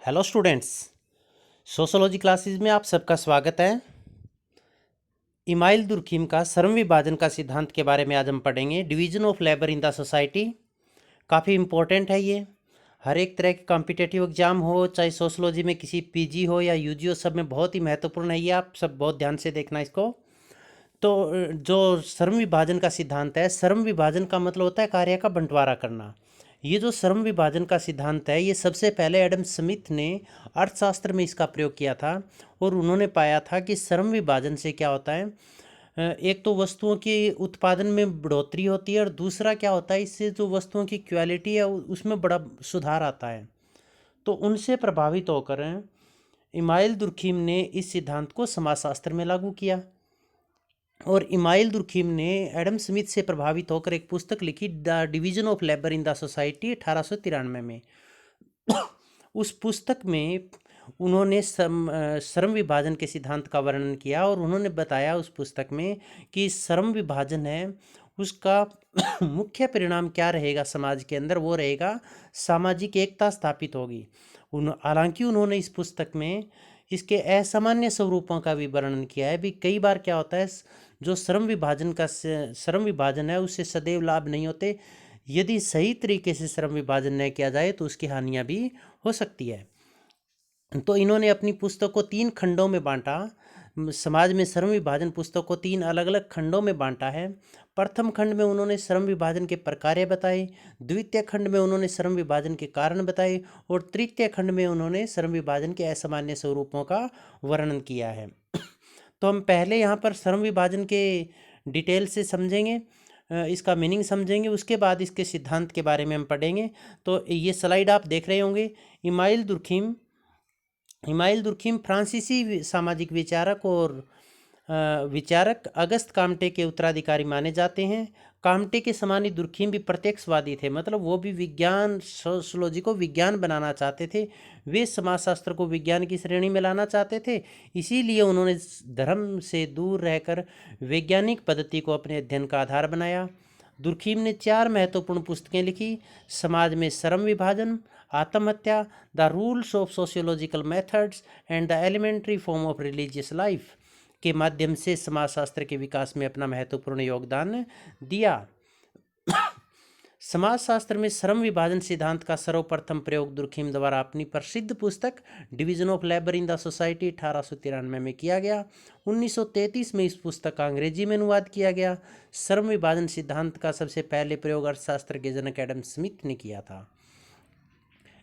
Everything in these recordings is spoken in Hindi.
हेलो स्टूडेंट्स, सोशोलॉजी क्लासेस में आप सबका स्वागत है। इमाइल दुर्खिम का श्रम विभाजन का सिद्धांत के बारे में आज हम पढ़ेंगे। Division of labour in the society काफ़ी इम्पोर्टेंट है ये। हर एक तरह के कॉम्पिटिटिव एग्जाम हो, चाहे सोशोलॉजी में किसी पीजी हो या यूजी हो, सब में बहुत ही महत्वपूर्ण है ये। आप सब बहुत ध्यान से देखना इसको। तो जो श्रम विभाजन का सिद्धांत है, श्रम विभाजन का मतलब होता है कार्य का बंटवारा करना। ये जो श्रम विभाजन का सिद्धांत है, ये सबसे पहले एडम स्मिथ ने अर्थशास्त्र में इसका प्रयोग किया था। और उन्होंने पाया था कि श्रम विभाजन से क्या होता है, एक तो वस्तुओं की उत्पादन में बढ़ोतरी होती है, और दूसरा क्या होता है, इससे जो वस्तुओं की क्वालिटी है उसमें बड़ा सुधार आता है। तो उनसे प्रभावित होकर इमाइल दुर्खिम ने इस सिद्धांत को समाजशास्त्र में लागू किया। और इमाइल दुर्खिम ने एडम स्मिथ से प्रभावित होकर एक पुस्तक लिखी, the division of labour in the society, 1893 में। उस पुस्तक में उन्होंने श्रम विभाजन के सिद्धांत का वर्णन किया, और उन्होंने बताया उस पुस्तक में कि श्रम विभाजन है उसका मुख्य परिणाम क्या रहेगा समाज के अंदर, वो रहेगा सामाजिक एकता स्थापित होगी। हालांकि उन्होंने इस पुस्तक में इसके असामान्य स्वरूपों का भी वर्णन किया है। भी कई बार क्या होता है, जो श्रम विभाजन है उससे सदैव लाभ नहीं होते। यदि सही तरीके से श्रम विभाजन न किया जाए तो उसकी हानियां भी हो सकती है। तो इन्होंने अपनी पुस्तक को 3 खंडों में बांटा। समाज में श्रम विभाजन पुस्तक को 3 अलग अलग खंडों में बांटा है। प्रथम खंड में उन्होंने श्रम विभाजन के प्रकार बताए, द्वितीय खंड में उन्होंने श्रम विभाजन के कारण बताए, और तृतीय खंड में उन्होंने श्रम विभाजन के असामान्य स्वरूपों का वर्णन किया है। तो हम पहले यहाँ पर श्रम विभाजन के डिटेल से समझेंगे, इसका मीनिंग समझेंगे, उसके बाद इसके सिद्धांत के बारे में हम पढ़ेंगे। तो ये स्लाइड आप देख रहे होंगे। इमाइल दुर्खिम फ्रांसीसी सामाजिक विचारक अगस्त काम्टे के उत्तराधिकारी माने जाते हैं। काम्टे के समान ही दुर्खिम भी प्रत्यक्षवादी थे, मतलब वो भी विज्ञान, सोशियोलॉजी को विज्ञान बनाना चाहते थे। वे समाजशास्त्र को विज्ञान की श्रेणी में लाना चाहते थे। इसीलिए उन्होंने धर्म से दूर रहकर वैज्ञानिक पद्धति को अपने अध्ययन का आधार बनाया। दुर्खिम ने 4 महत्वपूर्ण पुस्तकें लिखी: समाज में श्रम विभाजन, आत्महत्या, the rules of sociological methods and the elementary form of religious life के माध्यम से समाजशास्त्र के विकास में अपना महत्वपूर्ण योगदान दिया। समाजशास्त्र में श्रम विभाजन सिद्धांत का सर्वप्रथम प्रयोग दुर्खिम द्वारा अपनी प्रसिद्ध पुस्तक division of labour in the society 1893 में किया गया। 1933 में इस पुस्तक का अंग्रेजी में अनुवाद किया गया। श्रम विभाजन सिद्धांत का सबसे पहले प्रयोग अर्थशास्त्र के जनक एडम स्मिथ ने किया था।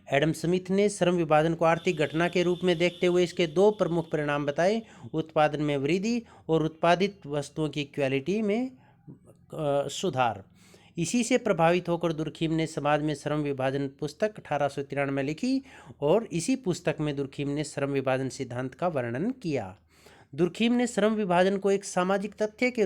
एडम स्मिथ ने श्रम विभाजन को आर्थिक घटना के रूप में देखते हुए इसके 2 प्रमुख परिणाम बताए: उत्पादन में वृद्धि और उत्पादित वस्तुओं की क्वालिटी में सुधार। इसी से प्रभावित होकर दुर्खिम ने समाज में श्रम विभाजन पुस्तक 1893 में लिखी, और इसी पुस्तक में दुर्खिम ने श्रम विभाजन सिद्धांत का वर्णन किया। दुर्खिम ने श्रम विभाजन को एक सामाजिक तथ्य के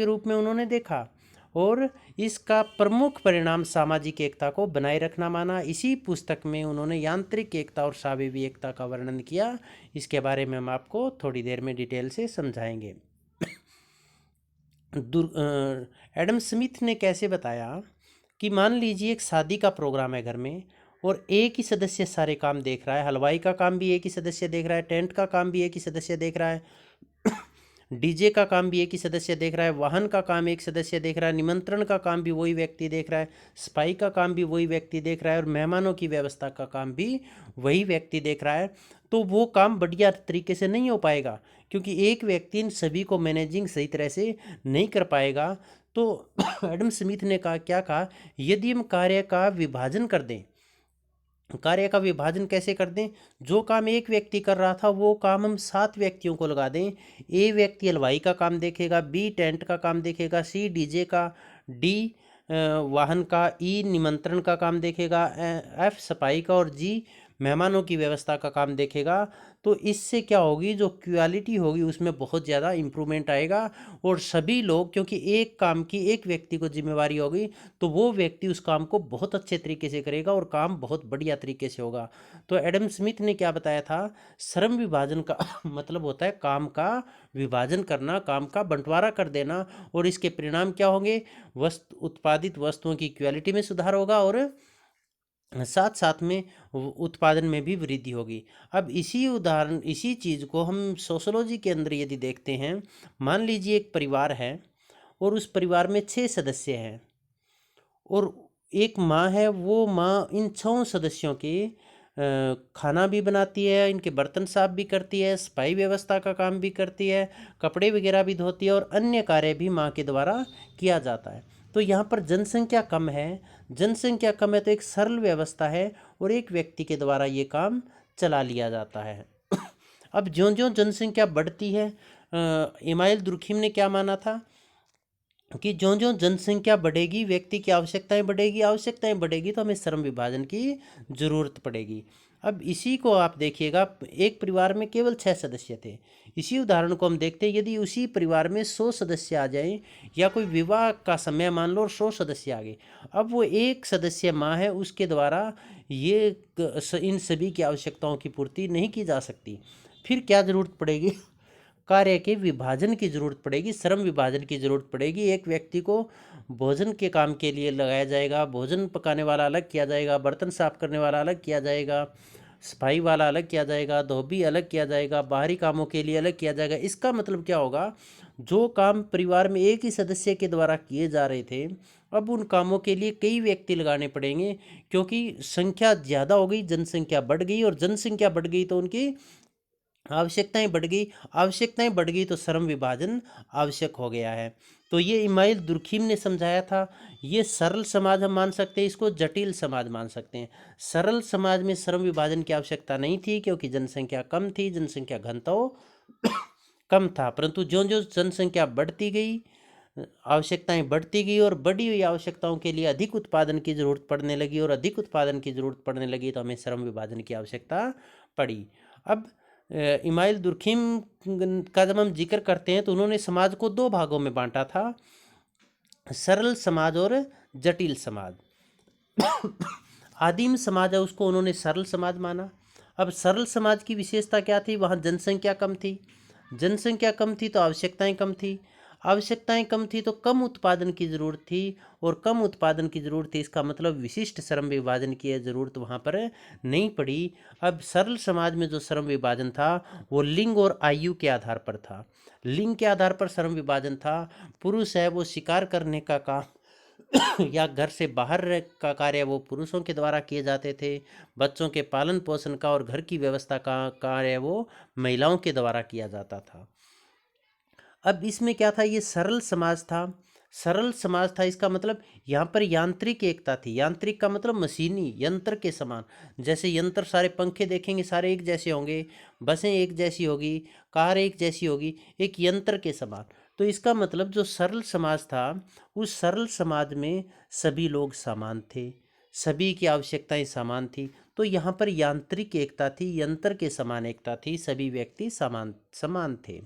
रूप में उन्होंने देखा, और इसका प्रमुख परिणाम सामाजिक एकता को बनाए रखना माना। इसी पुस्तक में उन्होंने यांत्रिक एकता और स्वाभाविक एकता का वर्णन किया। इसके बारे में हम आपको थोड़ी देर में डिटेल से समझाएंगे। एडम स्मिथ ने कैसे बताया कि मान लीजिए एक शादी का प्रोग्राम है घर में, और एक ही सदस्य सारे काम देख रहा है। हलवाई का काम भी एक ही सदस्य देख रहा है, टेंट का काम भी एक ही सदस्य देख रहा है, डीजे का काम भी एक ही सदस्य देख रहा है, वाहन का काम एक सदस्य देख रहा है, निमंत्रण का काम भी वही व्यक्ति देख रहा है, सफाई का काम भी वही व्यक्ति देख रहा है, और मेहमानों की व्यवस्था का काम भी वही व्यक्ति देख रहा है। तो वो काम बढ़िया तरीके से नहीं हो पाएगा, क्योंकि एक व्यक्ति इन सभी को मैनेजिंग सही तरह से नहीं कर पाएगा। तो एडम स्मिथ ने क्या कहा, यदि हम कार्य का विभाजन कैसे कर दें, जो काम एक व्यक्ति कर रहा था वो काम हम 7 व्यक्तियों को लगा दें। ए व्यक्ति हलवाई का काम देखेगा, बी टेंट का काम देखेगा, सी डीजे का, डी वाहन का, ई निमंत्रण का काम देखेगा, एफ सफाई का, और जी मेहमानों की व्यवस्था का काम देखेगा। तो इससे क्या होगी, जो क्वालिटी होगी उसमें बहुत ज़्यादा इम्प्रूवमेंट आएगा। और सभी लोग, क्योंकि एक काम की एक व्यक्ति को जिम्मेवारी होगी, तो वो व्यक्ति उस काम को बहुत अच्छे तरीके से करेगा और काम बहुत बढ़िया तरीके से होगा। तो एडम स्मिथ ने क्या बताया था, श्रम विभाजन का मतलब होता है काम का विभाजन करना, काम का बंटवारा कर देना, और इसके परिणाम क्या होंगे, उत्पादित वस्तुओं की क्वालिटी में सुधार होगा, और साथ साथ में उत्पादन में भी वृद्धि होगी। अब इसी चीज़ को हम सोशोलॉजी के अंदर यदि देखते हैं, मान लीजिए एक परिवार है और उस परिवार में 6 सदस्य हैं और एक माँ है, वो माँ इन 6 सदस्यों के खाना भी बनाती है, इनके बर्तन साफ भी करती है, सफाई व्यवस्था का काम भी करती है, कपड़े वगैरह भी धोती है और अन्य कार्य भी माँ के द्वारा किया जाता है। तो यहाँ पर जनसंख्या कम है, जनसंख्या कम है तो एक सरल व्यवस्था है और एक व्यक्ति के द्वारा ये काम चला लिया जाता है। अब ज्यों ज्यों जनसंख्या बढ़ती है, इमाइल दुर्खिम ने क्या माना था कि ज्यों ज्यों जनसंख्या बढ़ेगी, व्यक्ति की आवश्यकताएं बढ़ेगी तो हमें श्रम विभाजन की ज़रूरत पड़ेगी। अब इसी को आप देखिएगा, एक परिवार में केवल 6 सदस्य थे। इसी उदाहरण को हम देखते हैं, यदि उसी परिवार में 100 सदस्य आ जाएं या कोई विवाह का समय मान लो और 100 सदस्य आ गए, अब वो एक सदस्य माँ है, उसके द्वारा ये इन सभी की आवश्यकताओं की पूर्ति नहीं की जा सकती। फिर क्या ज़रूरत पड़ेगी? कार्य के विभाजन की जरूरत पड़ेगी, श्रम विभाजन की जरूरत पड़ेगी। एक व्यक्ति को भोजन के काम के लिए लगाया जाएगा, भोजन पकाने वाला अलग किया जाएगा, बर्तन साफ करने वाला अलग किया जाएगा, सफाई वाला अलग किया जाएगा, धोबी अलग किया जाएगा, बाहरी कामों के लिए अलग किया जाएगा। इसका मतलब क्या होगा, जो काम परिवार में एक ही सदस्य के द्वारा किए जा रहे थे, अब उन कामों के लिए कई व्यक्ति लगाने पड़ेंगे, क्योंकि संख्या ज़्यादा हो गई, जनसंख्या बढ़ गई, और जनसंख्या बढ़ गई तो उनकी आवश्यकताएं बढ़ गई तो श्रम विभाजन आवश्यक हो गया है। तो ये इमाइल दुर्खिम ने समझाया था। ये सरल समाज हम मान सकते हैं, इसको जटिल समाज मान सकते हैं। सरल समाज में श्रम विभाजन की आवश्यकता नहीं थी, क्योंकि जनसंख्या कम थी, जनसंख्या घनत्व कम था। परंतु ज्यों ज्यों जनसंख्या बढ़ती गई, आवश्यकताएं बढ़ती गई और बढ़ी हुई आवश्यकताओं के लिए अधिक उत्पादन की जरूरत पड़ने लगी, और अधिक उत्पादन की जरूरत पड़ने लगी तो हमें श्रम विभाजन की आवश्यकता पड़ी। अब इमाइल दुर्खिम का जब हम जिक्र करते हैं तो उन्होंने समाज को 2 भागों में बांटा था, सरल समाज और जटिल समाज। आदिम समाज है, उसको उन्होंने सरल समाज माना। अब सरल समाज की विशेषता क्या थी? वहाँ जनसंख्या कम थी, जनसंख्या कम थी तो आवश्यकताएं कम थी, आवश्यकताएं कम थी तो कम उत्पादन की ज़रूरत थी, और कम उत्पादन की ज़रूरत थी, इसका मतलब विशिष्ट श्रम विभाजन की ज़रूरत वहाँ पर नहीं पड़ी। अब सरल समाज में जो श्रम विभाजन था वो लिंग और आयु के आधार पर था। लिंग के आधार पर श्रम विभाजन था। पुरुष है वो शिकार करने का काम या घर से बाहर का कार्य वो पुरुषों के द्वारा किए जाते थे, बच्चों के पालन पोषण का और घर की व्यवस्था का कार्य वो महिलाओं के द्वारा किया जाता था। अब इसमें क्या था, ये सरल समाज था। सरल समाज था, इसका मतलब यहाँ पर यांत्रिक एकता थी। यांत्रिक का मतलब मशीनी, यंत्र के समान। जैसे यंत्र, सारे पंखे देखेंगे सारे एक जैसे होंगे, बसें एक जैसी होगी, कार एक जैसी होगी, एक यंत्र के समान। तो इसका मतलब जो सरल समाज था, उस सरल समाज में सभी लोग समान थे, सभी की आवश्यकताएं समान थी। तो यहाँ पर यांत्रिक एकता थी, यंत्र के समान एकता थी, सभी व्यक्ति समान समान थे।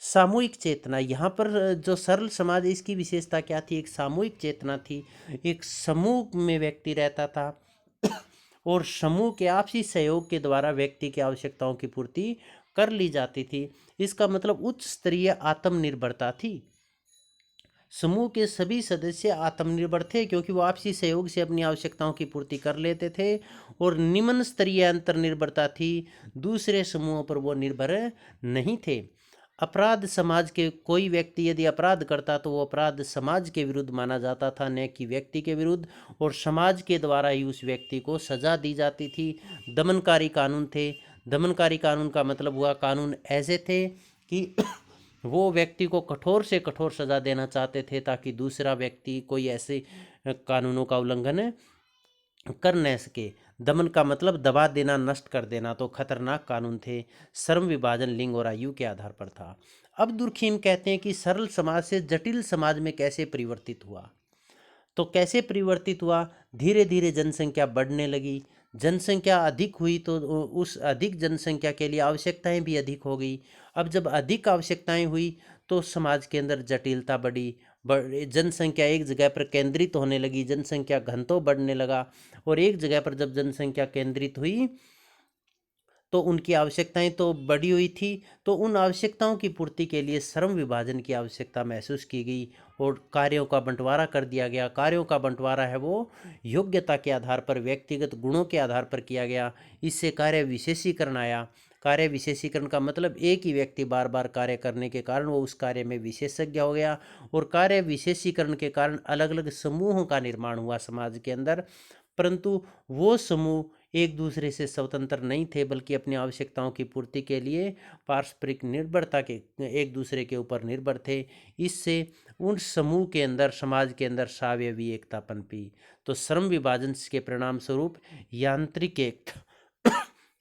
सामूहिक चेतना, यहाँ पर जो सरल समाज है इसकी विशेषता क्या थी? एक सामूहिक चेतना थी, एक समूह में व्यक्ति रहता था और समूह के आपसी सहयोग के द्वारा व्यक्ति की आवश्यकताओं की पूर्ति कर ली जाती थी। इसका मतलब उच्च स्तरीय आत्मनिर्भरता थी। समूह के सभी सदस्य आत्मनिर्भर थे, क्योंकि वो आपसी सहयोग से अपनी आवश्यकताओं की पूर्ति कर लेते थे, और निम्न स्तरीय अंतर्निर्भरता थी, दूसरे समूहों पर वो निर्भर नहीं थे। अपराध, समाज के कोई व्यक्ति यदि अपराध करता तो वो अपराध समाज के विरुद्ध माना जाता था, न कि व्यक्ति के विरुद्ध, और समाज के द्वारा ही उस व्यक्ति को सजा दी जाती थी। दमनकारी कानून थे। दमनकारी कानून का मतलब हुआ, कानून ऐसे थे कि वो व्यक्ति को कठोर से कठोर सजा देना चाहते थे, ताकि दूसरा व्यक्ति कोई ऐसे कानूनों का उल्लंघन कर न सके। दमन का मतलब दबा देना, नष्ट कर देना। तो खतरनाक कानून थे। श्रम विभाजन लिंग और आयु के आधार पर था। अब दुर्खिम कहते हैं कि सरल समाज से जटिल समाज में कैसे परिवर्तित हुआ। तो कैसे परिवर्तित हुआ? धीरे धीरे जनसंख्या बढ़ने लगी, जनसंख्या अधिक हुई तो उस अधिक जनसंख्या के लिए आवश्यकताएं भी अधिक हो गई। अब जब अधिक आवश्यकताएं हुई तो समाज के अंदर जटिलता बढ़ी, जनसंख्या एक जगह पर केंद्रित होने लगी, जनसंख्या घनत्व बढ़ने लगा, और एक जगह पर जब जनसंख्या केंद्रित हुई तो उनकी आवश्यकताएं तो बढ़ी हुई थी, तो उन आवश्यकताओं की पूर्ति के लिए श्रम विभाजन की आवश्यकता महसूस की गई और कार्यों का बंटवारा कर दिया गया। कार्यों का बंटवारा है वो योग्यता के आधार पर, व्यक्तिगत गुणों के आधार पर किया गया। इससे कार्य विशेषीकरण आया। कार्य विशेषीकरण का मतलब एक ही व्यक्ति बार बार कार्य करने के कारण वो उस कार्य में विशेषज्ञ हो गया, और कार्य विशेषीकरण के कारण अलग अलग समूहों का निर्माण हुआ समाज के अंदर। परंतु वो समूह एक दूसरे से स्वतंत्र नहीं थे, बल्कि अपनी आवश्यकताओं की पूर्ति के लिए पारस्परिक निर्भरता के एक दूसरे के ऊपर निर्भर थे। इससे उन समूह के अंदर, समाज के अंदर सावयवी एकता पनपी। तो श्रम विभाजन के परिणाम स्वरूप यांत्रिक एकता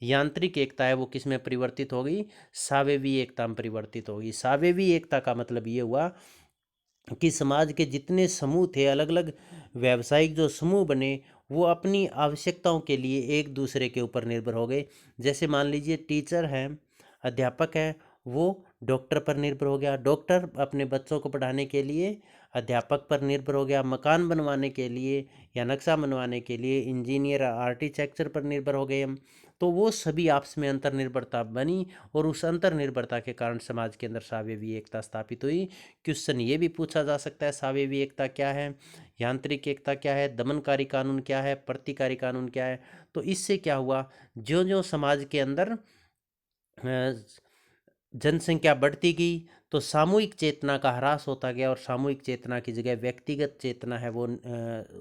यांत्रिक एकता है वो किस में परिवर्तित हो गई? सावयवी एकता में परिवर्तित हो गई। सावयवी एकता का मतलब ये हुआ कि समाज के जितने समूह थे, अलग अलग व्यावसायिक जो समूह बने, वो अपनी आवश्यकताओं के लिए एक दूसरे के ऊपर निर्भर हो गए। जैसे मान लीजिए टीचर है, अध्यापक है, वो डॉक्टर पर निर्भर हो गया, डॉक्टर अपने बच्चों को पढ़ाने के लिए अध्यापक पर निर्भर हो गया, मकान बनवाने के लिए या नक्शा बनवाने के लिए इंजीनियर आर्किटेक्चर पर निर्भर हो गए हम। तो वो सभी आपस में अंतर्निर्भरता बनी, और उस अंतर्निर्भरता के कारण समाज के अंदर सावयवी एकता स्थापित हुई। क्वेश्चन ये भी पूछा जा सकता है, सावयवी एकता क्या है, यांत्रिक एकता क्या है, दमनकारी कानून क्या है, प्रतिकारी कानून क्या है। तो इससे क्या हुआ, ज्यों ज्यों समाज के अंदर जनसंख्या बढ़ती गई, तो सामूहिक चेतना का ह्रास होता गया, और सामूहिक चेतना की जगह व्यक्तिगत चेतना है वो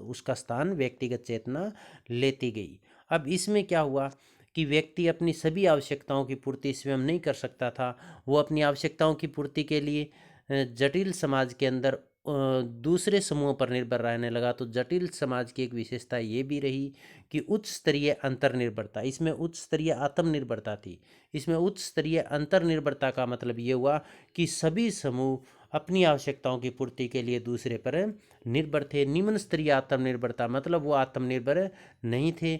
उसका स्थान व्यक्तिगत चेतना लेती गई। अब इसमें क्या हुआ कि व्यक्ति अपनी सभी आवश्यकताओं की पूर्ति स्वयं नहीं कर सकता था। वो अपनी आवश्यकताओं की पूर्ति के लिए जटिल समाज के अंदर दूसरे समूहों पर निर्भर रहने लगा। तो जटिल समाज की एक विशेषता ये भी रही कि उच्च स्तरीय अंतर्निर्भरता, इसमें उच्च स्तरीय आत्मनिर्भरता थी। इसमें उच्च स्तरीय अंतर्निर्भरता का मतलब ये हुआ कि सभी समूह अपनी आवश्यकताओं की पूर्ति के लिए दूसरे पर निर्भर थे। निम्न स्तरीय आत्मनिर्भरता मतलब वो आत्मनिर्भर नहीं थे।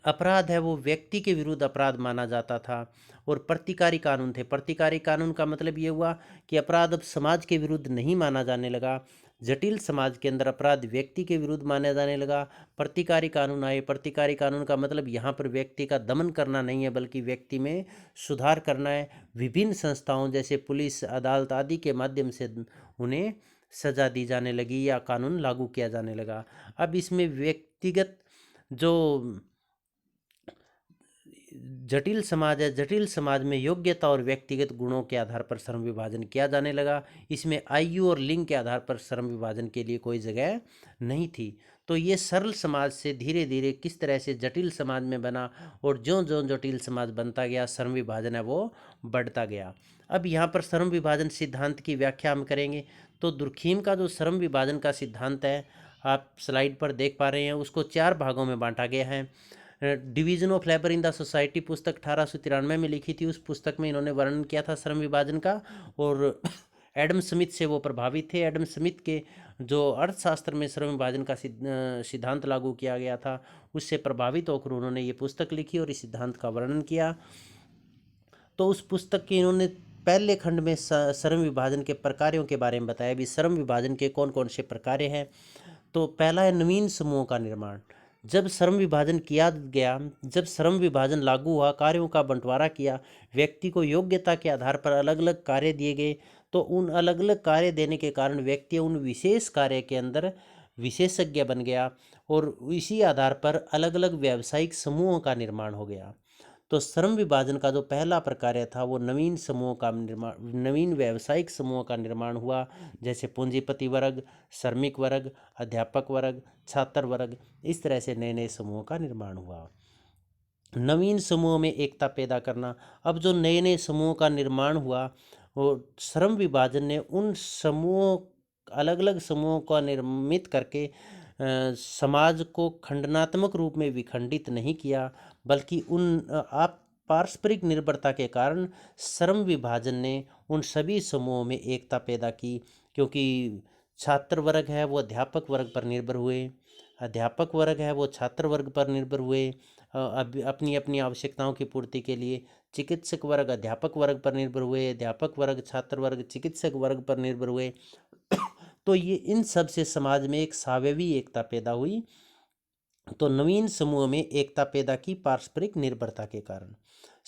अपराध है वो व्यक्ति के विरुद्ध अपराध माना जाता था, और प्रतिकारी कानून थे। प्रतिकारी कानून का मतलब ये हुआ कि अपराध अब समाज के विरुद्ध नहीं माना जाने लगा। जटिल समाज के अंदर अपराध व्यक्ति के विरुद्ध माना जाने लगा। प्रतिकारी कानून आए। प्रतिकारी कानून का मतलब यहाँ पर व्यक्ति का दमन करना नहीं है, बल्कि व्यक्ति में सुधार करना है। विभिन्न संस्थाओं जैसे पुलिस, अदालत आदि के माध्यम से उन्हें सजा दी जाने लगी या कानून लागू किया जाने लगा। अब इसमें व्यक्तिगत जो जटिल समाज है, जटिल समाज में योग्यता और व्यक्तिगत गुणों के आधार पर श्रम विभाजन किया जाने लगा। इसमें आयु और लिंग के आधार पर श्रम विभाजन के लिए कोई जगह नहीं थी। तो ये सरल समाज से धीरे धीरे किस तरह से जटिल समाज में बना, और ज्यों ज्यों जटिल समाज बनता गया, श्रम विभाजन है वो बढ़ता गया। अब यहाँ पर श्रम विभाजन सिद्धांत की व्याख्या हम करेंगे। तो दुर्खीम का जो श्रम विभाजन का सिद्धांत है, आप स्लाइड पर देख पा रहे हैं, उसको 4 भागों में बांटा गया है। Division of labour in the society पुस्तक 1893 में लिखी थी। उस पुस्तक में इन्होंने वर्णन किया था श्रम विभाजन का, और एडम स्मिथ से वो प्रभावित थे। एडम स्मिथ के जो अर्थशास्त्र में श्रम विभाजन का सिद्धांत लागू किया गया था, उससे प्रभावित होकर उन्होंने ये पुस्तक लिखी और इस सिद्धांत का वर्णन किया। तो उस पुस्तक के इन्होंने पहले खंड में श्रम विभाजन के प्रकारों के बारे में बताया। भी श्रम विभाजन के कौन कौन से प्रकार हैं। तो पहला है नवीन समूहों का निर्माण। जब श्रम विभाजन किया गया, जब श्रम विभाजन लागू हुआ, कार्यों का बंटवारा किया, व्यक्ति को योग्यता के आधार पर अलग अलग कार्य दिए गए, तो उन अलग अलग कार्य देने के कारण व्यक्ति उन विशेष कार्य के अंदर विशेषज्ञ बन गया, और इसी आधार पर अलग अलग व्यावसायिक समूहों का निर्माण हो गया। तो श्रम विभाजन का जो पहला प्रकार था वो नवीन समूहों का निर्माण, नवीन व्यावसायिक समूहों का निर्माण हुआ। जैसे पूंजीपति वर्ग, श्रमिक वर्ग, अध्यापक वर्ग, छात्र वर्ग, इस तरह से नए नए समूहों का निर्माण हुआ। नवीन समूहों में एकता पैदा करना। अब जो नए नए समूहों का निर्माण हुआ, वो श्रम विभाजन ने उन समूहों, अलग अलग समूहों का निर्मित करके समाज को खंडनात्मक रूप में विखंडित नहीं किया, बल्कि उन आप पारस्परिक निर्भरता के कारण श्रम विभाजन ने उन सभी समूहों में एकता पैदा की। क्योंकि छात्र वर्ग है वो अध्यापक वर्ग पर निर्भर हुए, अध्यापक वर्ग है वो छात्र वर्ग पर निर्भर हुए। अपनी अपनी आवश्यकताओं की पूर्ति के लिए चिकित्सक वर्ग अध्यापक वर्ग पर निर्भर हुए, अध्यापक वर्ग छात्र वर्ग चिकित्सक वर्ग पर निर्भर हुए। तो ये इन सब से समाज में एक सावयवी एकता पैदा हुई, तो नवीन समूह में एकता पैदा की पारस्परिक निर्भरता के कारण।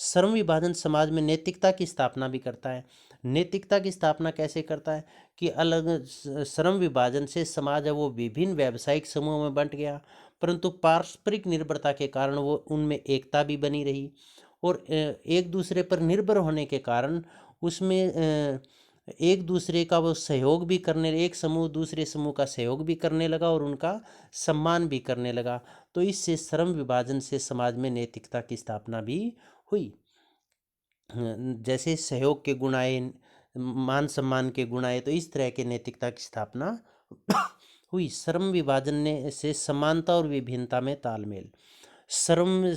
श्रम विभाजन समाज में नैतिकता की स्थापना भी करता है। नैतिकता की स्थापना कैसे करता है कि अलग श्रम विभाजन से समाज है वो विभिन्न व्यावसायिक समूहों में बंट गया, परंतु पारस्परिक निर्भरता के कारण वो उनमें एकता भी बनी रही और एक दूसरे पर निर्भर होने के कारण उसमें एक दूसरे का वो सहयोग भी करने, एक समूह दूसरे समूह का सहयोग भी करने लगा और उनका सम्मान भी करने लगा। तो इससे श्रम विभाजन से समाज में नैतिकता की स्थापना भी हुई। जैसे सहयोग के गुण आए, मान सम्मान के गुण आए, तो इस तरह के नैतिकता की स्थापना हुई। श्रम विभाजन ने से समानता और विभिन्नता में तालमेल। श्रम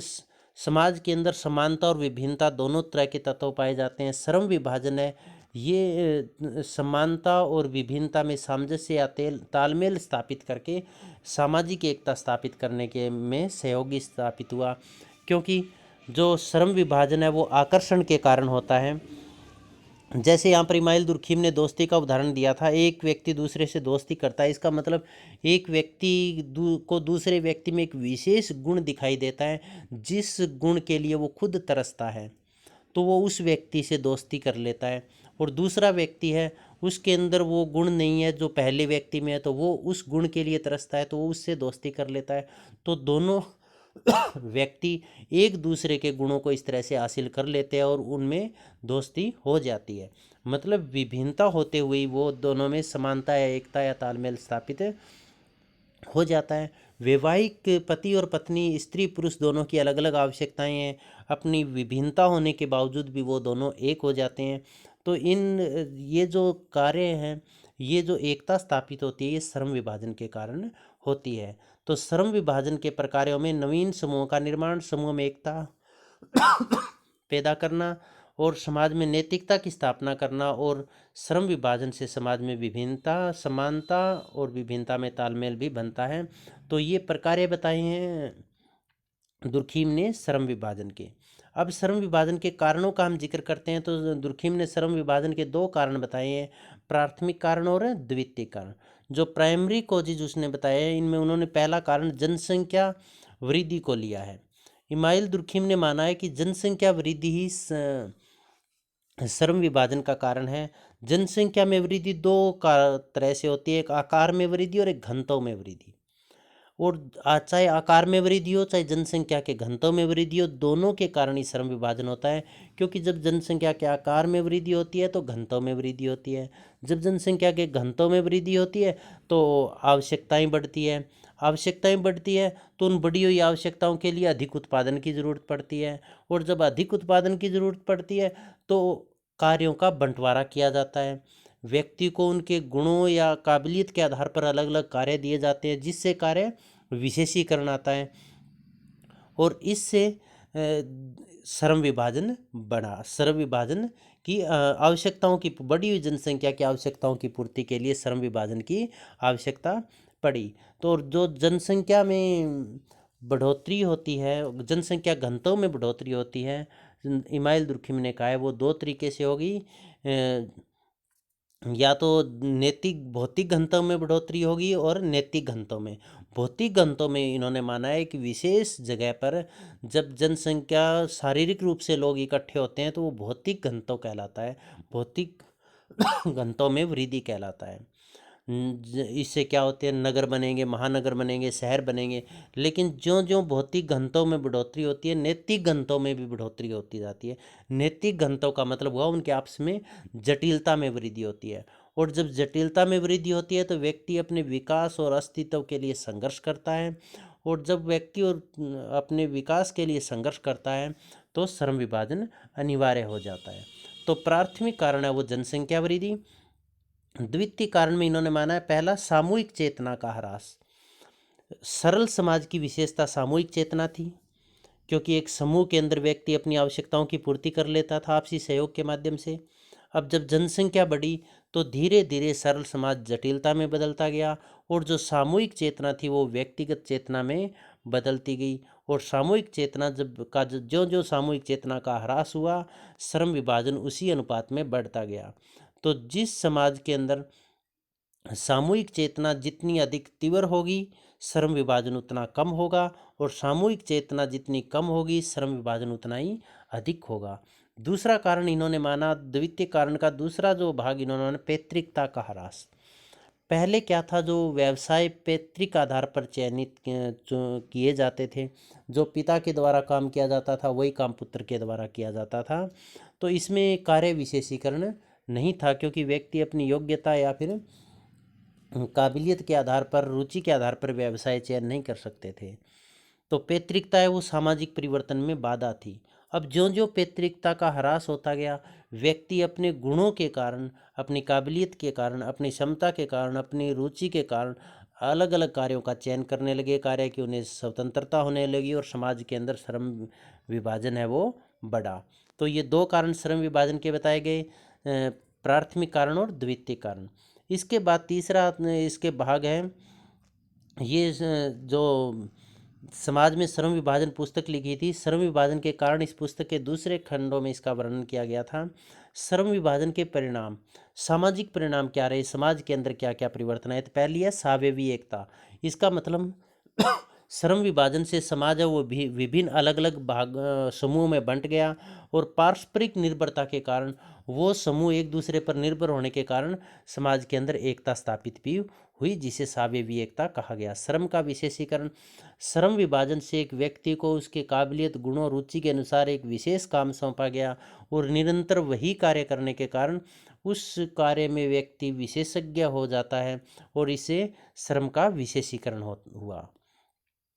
समाज के अंदर समानता और विभिन्नता दोनों तरह के तत्व पाए जाते हैं। श्रम विभाजन है ये समानता और विभिन्नता में सामंजस्य या तालमेल स्थापित करके सामाजिक एकता स्थापित करने के में सहयोगी स्थापित हुआ, क्योंकि जो श्रम विभाजन है वो आकर्षण के कारण होता है। जैसे यहाँ पर इमाइल दुर्खीम ने दोस्ती का उदाहरण दिया था, एक व्यक्ति दूसरे से दोस्ती करता है, इसका मतलब एक व्यक्ति को दूसरे व्यक्ति में एक विशेष गुण दिखाई देता है, जिस गुण के लिए वो खुद तरसता है, तो वो उस व्यक्ति से दोस्ती कर लेता है। और दूसरा व्यक्ति है, उसके अंदर वो गुण नहीं है जो पहले व्यक्ति में है, तो वो उस गुण के लिए तरसता है, तो वो उससे दोस्ती कर लेता है। तो दोनों व्यक्ति एक दूसरे के गुणों को इस तरह से हासिल कर लेते हैं और उनमें दोस्ती हो जाती है। मतलब विभिन्नता होते हुए वो दोनों में समानता या एकता या तालमेल स्थापित हो जाता है। वैवाहिक पति और पत्नी, स्त्री पुरुष दोनों की अलग अलग आवश्यकताएं हैं, अपनी विभिन्नता होने के बावजूद भी वो दोनों एक हो जाते हैं। तो ये जो कार्य हैं, ये जो एकता स्थापित होती है, ये श्रम विभाजन के कारण होती है। तो श्रम विभाजन के प्रकारों में नवीन समूह का निर्माण, समूह में एकता पैदा करना और समाज में नैतिकता की स्थापना करना, और श्रम विभाजन से समाज में विभिन्नता, समानता और विभिन्नता में तालमेल भी बनता है। तो ये प्रकारें बताए हैं दुर्खीम ने श्रम विभाजन के। अब श्रम विभाजन के कारणों का हम जिक्र करते हैं, तो दुर्खीम ने श्रम विभाजन के 2 कारण बताए हैं, प्राथमिक कारण और द्वितीय कारण। जो प्राइमरी कॉजेज उसने बताए हैं, इनमें उन्होंने पहला कारण जनसंख्या वृद्धि को लिया है। इमाइल दुर्खीम ने माना है कि जनसंख्या वृद्धि ही श्रम विभाजन का कारण है। जनसंख्या में वृद्धि 2 तरह से होती है, एक आकार में वृद्धि और एक घनत्व में वृद्धि। और चाहे आकार में वृद्धि हो, चाहे जनसंख्या के घनत्व में वृद्धि हो, दोनों के कारण ही श्रम विभाजन होता है। क्योंकि जब जनसंख्या के आकार में वृद्धि होती है तो घनत्व में वृद्धि होती है। जब जनसंख्या के घनत्व में वृद्धि होती है तो आवश्यकताएं बढ़ती है। आवश्यकताएं बढ़ती है तो उन बढ़ी हुई आवश्यकताओं के लिए अधिक उत्पादन की ज़रूरत पड़ती है, और जब अधिक उत्पादन की ज़रूरत पड़ती है तो कार्यों का बंटवारा किया जाता है। व्यक्ति को उनके गुणों या काबिलियत के आधार पर अलग अलग कार्य दिए जाते हैं, जिससे कार्य विशेषीकरण आता है, और इससे श्रम विभाजन बढ़ा। श्रम विभाजन की आवश्यकताओं की, बढ़ी हुई जनसंख्या की आवश्यकताओं की पूर्ति के लिए श्रम विभाजन की आवश्यकता पड़ी। तो जो जनसंख्या में बढ़ोतरी होती है, जनसंख्या घनत्व में बढ़ोतरी होती है, इमाइल दुर्खीम ने कहा है वो 2 तरीके से होगी। या तो नैतिक भौतिक घनत्व में बढ़ोतरी होगी और नैतिक घनत्व में। भौतिक घनत्व में इन्होंने माना है कि विशेष जगह पर जब जनसंख्या शारीरिक रूप से लोग इकट्ठे होते हैं तो वो भौतिक घनत्व कहलाता है, भौतिक घनत्व में वृद्धि कहलाता है। इससे क्या होते हैं, नगर बनेंगे, महानगर बनेंगे, शहर बनेंगे। लेकिन ज्यों ज्यों भौतिक घनत्व में बढ़ोतरी होती है, नैतिक घनत्व में भी बढ़ोतरी होती जाती है। नैतिक घनत्व का मतलब हुआ उनके आपस में जटिलता में वृद्धि होती है, और जब जटिलता में वृद्धि होती है तो व्यक्ति अपने विकास और अस्तित्व के लिए संघर्ष करता है, और जब व्यक्ति और अपने विकास के लिए संघर्ष करता है तो श्रम विभाजन अनिवार्य हो जाता है। तो प्राथमिक कारण है वो जनसंख्या वृद्धि। द्वितीय कारण में इन्होंने माना है, पहला सामूहिक चेतना का ह्रास। सरल समाज की विशेषता सामूहिक चेतना थी, क्योंकि एक समूह के अंदर व्यक्ति अपनी आवश्यकताओं की पूर्ति कर लेता था आपसी सहयोग के माध्यम से। अब जब जनसंख्या बढ़ी तो धीरे धीरे सरल समाज जटिलता में बदलता गया, और जो सामूहिक चेतना थी वो व्यक्तिगत चेतना में बदलती गई, और सामूहिक चेतना जो जो सामूहिक चेतना का ह्रास हुआ, श्रम विभाजन उसी अनुपात में बढ़ता गया। तो जिस समाज के अंदर सामूहिक चेतना जितनी अधिक तीव्र होगी, श्रम विभाजन उतना कम होगा, और सामूहिक चेतना जितनी कम होगी श्रम विभाजन उतना ही अधिक होगा। दूसरा कारण इन्होंने माना, द्वितीय कारण का दूसरा जो भाग इन्होंने माना, पैतृकता का ह्रास। पहले क्या था, जो व्यवसाय पैतृक आधार पर चयनित जो किए जाते थे, जो पिता के द्वारा काम किया जाता था वही काम पुत्र के द्वारा किया जाता था। तो इसमें कार्य विशेषीकरण नहीं था, क्योंकि व्यक्ति अपनी योग्यता या फिर काबिलियत के आधार पर, रुचि के आधार पर व्यवसाय चयन नहीं कर सकते थे। तो पैतृकता है वो सामाजिक परिवर्तन में बाधा थी। अब ज्यों ज्यों पैतृकता का ह्रास होता गया, व्यक्ति अपने गुणों के कारण, अपनी काबिलियत के कारण, अपनी क्षमता के कारण, अपनी रुचि के कारण अलग अलग कार्यों का चयन करने लगे, कार्य की उन्हें स्वतंत्रता होने लगी, और समाज के अंदर श्रम विभाजन है वो बढ़ा। तो ये दो कारण श्रम विभाजन के बताए गए, प्राथमिक कारण और द्वितीय कारण। इसके बाद तीसरा इसके भाग है, ये जो समाज में श्रम विभाजन पुस्तक लिखी थी, श्रम विभाजन के कारण, इस पुस्तक के दूसरे खंडों में इसका वर्णन किया गया था। श्रम विभाजन के परिणाम, सामाजिक परिणाम क्या रहे, समाज के अंदर क्या क्या परिवर्तन आए। तो पहली है सावयवी एकता। इसका मतलब श्रम विभाजन से समाज है वो भी विभिन्न अलग अलग भाग समूह में बंट गया, और पारस्परिक निर्भरता के कारण वो समूह एक दूसरे पर निर्भर होने के कारण समाज के अंदर एकता स्थापित भी हुई, जिसे सावयवी एकता कहा गया। श्रम का विशेषीकरण, श्रम विभाजन से एक व्यक्ति को उसके काबिलियत, गुणों, रुचि के अनुसार एक विशेष काम सौंपा गया, और निरंतर वही कार्य करने के कारण उस कार्य में व्यक्ति विशेषज्ञ हो जाता है, और इसे श्रम का विशेषीकरण हुआ।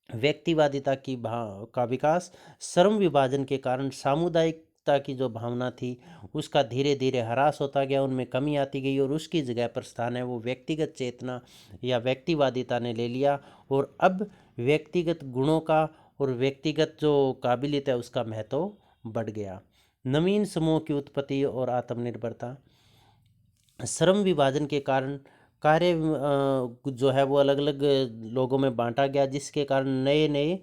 व्यक्तिवादिता की का विकास, श्रम विभाजन के कारण सामुदायिकता की जो भावना थी उसका धीरे धीरे ह्रास होता गया, उनमें कमी आती गई, और उसकी जगह पर स्थान है वो व्यक्तिगत चेतना या व्यक्तिवादिता ने ले लिया, और अब व्यक्तिगत गुणों का और व्यक्तिगत जो काबिलियत है उसका महत्व बढ़ गया। नवीन समूह की उत्पत्ति और आत्मनिर्भरता, श्रम विभाजन के कारण कार्य जो है वो अलग अलग लोगों में बांटा गया, जिसके कारण नए नए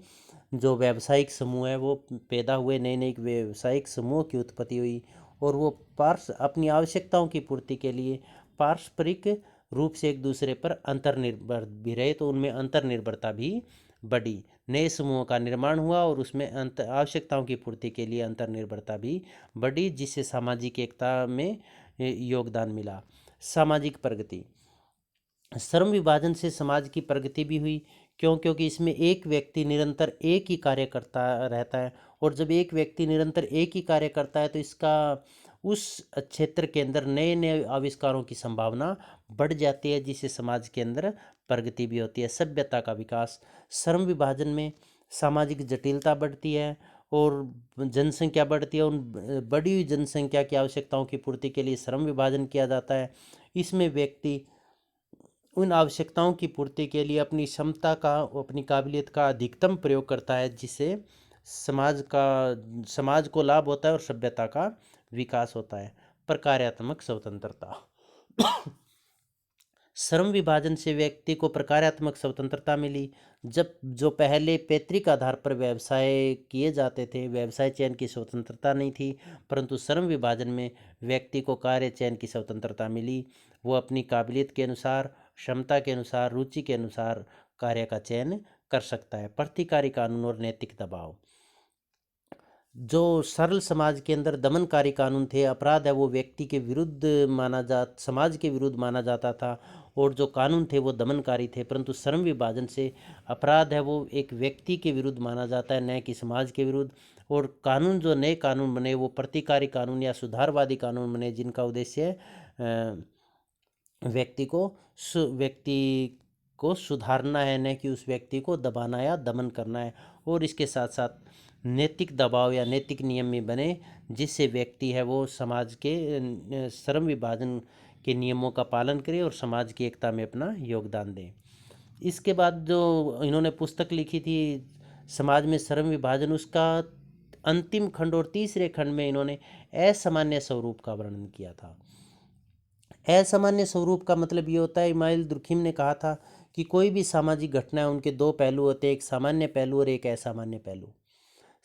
जो व्यावसायिक समूह है वो पैदा हुए, नए नए व्यावसायिक समूह की उत्पत्ति हुई, और वो अपनी आवश्यकताओं की पूर्ति के लिए पारस्परिक रूप से एक दूसरे पर अंतर्निर्भर भी रहे, तो उनमें अंतर्निर्भरता भी बढ़ी। नए समूहों का निर्माण हुआ, और उसमें आवश्यकताओं की पूर्ति के लिए अंतर्निर्भरता भी बढ़ी, जिससे सामाजिक एकता में योगदान मिला। सामाजिक प्रगति, श्रम विभाजन से समाज की प्रगति भी हुई, क्योंकि इसमें एक व्यक्ति निरंतर एक ही कार्य करता रहता है, और जब एक व्यक्ति निरंतर एक ही कार्य करता है तो इसका उस क्षेत्र के अंदर नए नए आविष्कारों की संभावना बढ़ जाती है, जिससे समाज के अंदर प्रगति भी होती है। सभ्यता का विकास, श्रम विभाजन में सामाजिक जटिलता बढ़ती है और जनसंख्या बढ़ती है। उन बढ़ी हुई जनसंख्या की आवश्यकताओं की पूर्ति के लिए श्रम विभाजन किया जाता है। इसमें व्यक्ति उन आवश्यकताओं की पूर्ति के लिए अपनी क्षमता का, अपनी काबिलियत का अधिकतम प्रयोग करता है, जिससे समाज को लाभ होता है और सभ्यता का विकास होता है। प्रकार्यात्मक स्वतंत्रता, श्रम विभाजन से व्यक्ति को प्रकार्यात्मक स्वतंत्रता मिली। जब जो पहले पैतृक आधार पर व्यवसाय किए जाते थे, व्यवसाय चयन की स्वतंत्रता नहीं थी, परंतु श्रम विभाजन में व्यक्ति को कार्य चयन की स्वतंत्रता मिली। वो अपनी काबिलियत के अनुसार, क्षमता के अनुसार, रुचि के अनुसार कार्य का चयन कर सकता है। प्रतिकारी कानून और नैतिक दबाव, जो सरल समाज के अंदर दमनकारी कानून थे, अपराध है वो व्यक्ति के विरुद्ध समाज के विरुद्ध माना जाता था, और जो कानून थे वो दमनकारी थे। परंतु श्रम विभाजन से अपराध है वो एक व्यक्ति के विरुद्ध माना जाता है, न कि समाज के विरुद्ध। और कानून, जो नए कानून बने वो प्रतिकारी कानून या सुधारवादी कानून बने, जिनका उद्देश्य व्यक्ति को सुधारना है, न कि उस व्यक्ति को दबाना या दमन करना है। और इसके साथ साथ नैतिक दबाव या नैतिक नियम में बने, जिससे व्यक्ति है वो समाज के श्रम विभाजन के नियमों का पालन करे और समाज की एकता में अपना योगदान दे। इसके बाद जो इन्होंने पुस्तक लिखी थी समाज में श्रम विभाजन, उसका अंतिम खंड और तीसरे खंड में इन्होंने असामान्य स्वरूप का वर्णन किया था। असामान्य स्वरूप का मतलब ये होता है, इमाइल दुर्खिम ने कहा था कि कोई भी सामाजिक घटना है उनके दो पहलू होते हैं, एक सामान्य पहलू और एक असामान्य पहलू।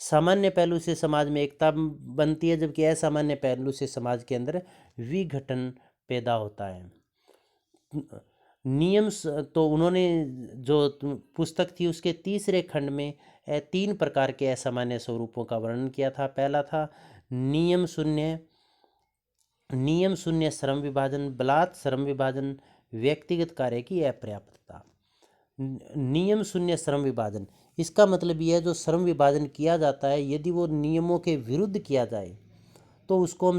सामान्य पहलू से समाज में एकता बनती है, जबकि असामान्य पहलू से समाज के अंदर विघटन पैदा होता है। तो उन्होंने जो पुस्तक थी उसके तीसरे खंड में 3 प्रकार के असामान्य स्वरूपों का वर्णन किया था। पहला था नियम शून्य श्रम विभाजन, बलात् श्रम विभाजन, व्यक्तिगत कार्य की अपर्याप्तता। नियम शून्य श्रम विभाजन, इसका मतलब यह है जो श्रम विभाजन किया जाता है यदि वो नियमों के विरुद्ध किया जाए तो उसको हम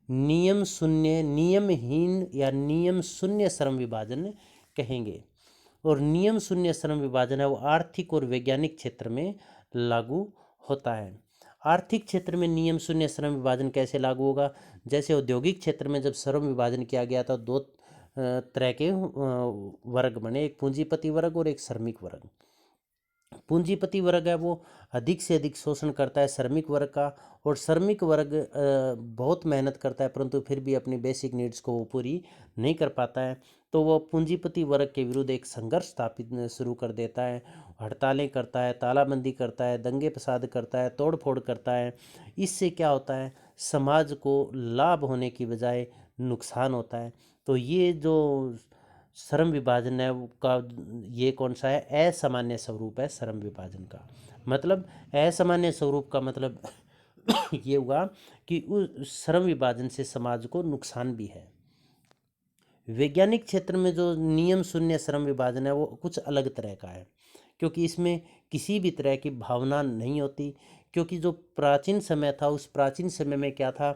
नियम शून्य, नियमहीन या नियम शून्य श्रम विभाजन कहेंगे। और नियम शून्य श्रम विभाजन है वो आर्थिक और वैज्ञानिक क्षेत्र में लागू होता है। आर्थिक क्षेत्र में नियम शून्य श्रम विभाजन कैसे लागू होगा? जैसे औद्योगिक क्षेत्र में जब श्रम विभाजन किया गया था, 2 तरह के वर्ग बने, एक पूंजीपति वर्ग और एक श्रमिक वर्ग। पूंजीपति वर्ग है वो अधिक से अधिक शोषण करता है श्रमिक वर्ग का, और श्रमिक वर्ग बहुत मेहनत करता है परंतु फिर भी अपनी बेसिक नीड्स को वो पूरी नहीं कर पाता है। तो वो पूंजीपति वर्ग के विरुद्ध एक संघर्ष स्थापित शुरू कर देता है, हड़तालें करता है, तालाबंदी करता है, दंगे फसाद करता है, तोड़ फोड़ करता है। इससे क्या होता है, समाज को लाभ होने की बजाय नुकसान होता है। तो ये जो श्रम विभाजन है का ये कौन सा है? असामान्य स्वरूप है श्रम विभाजन का। मतलब असामान्य स्वरूप का मतलब ये हुआ कि उस श्रम विभाजन से समाज को नुकसान भी है। वैज्ञानिक क्षेत्र में जो नियम शून्य श्रम विभाजन है वो कुछ अलग तरह का है, क्योंकि इसमें किसी भी तरह की भावना नहीं होती। क्योंकि जो प्राचीन समय था उस प्राचीन समय में क्या था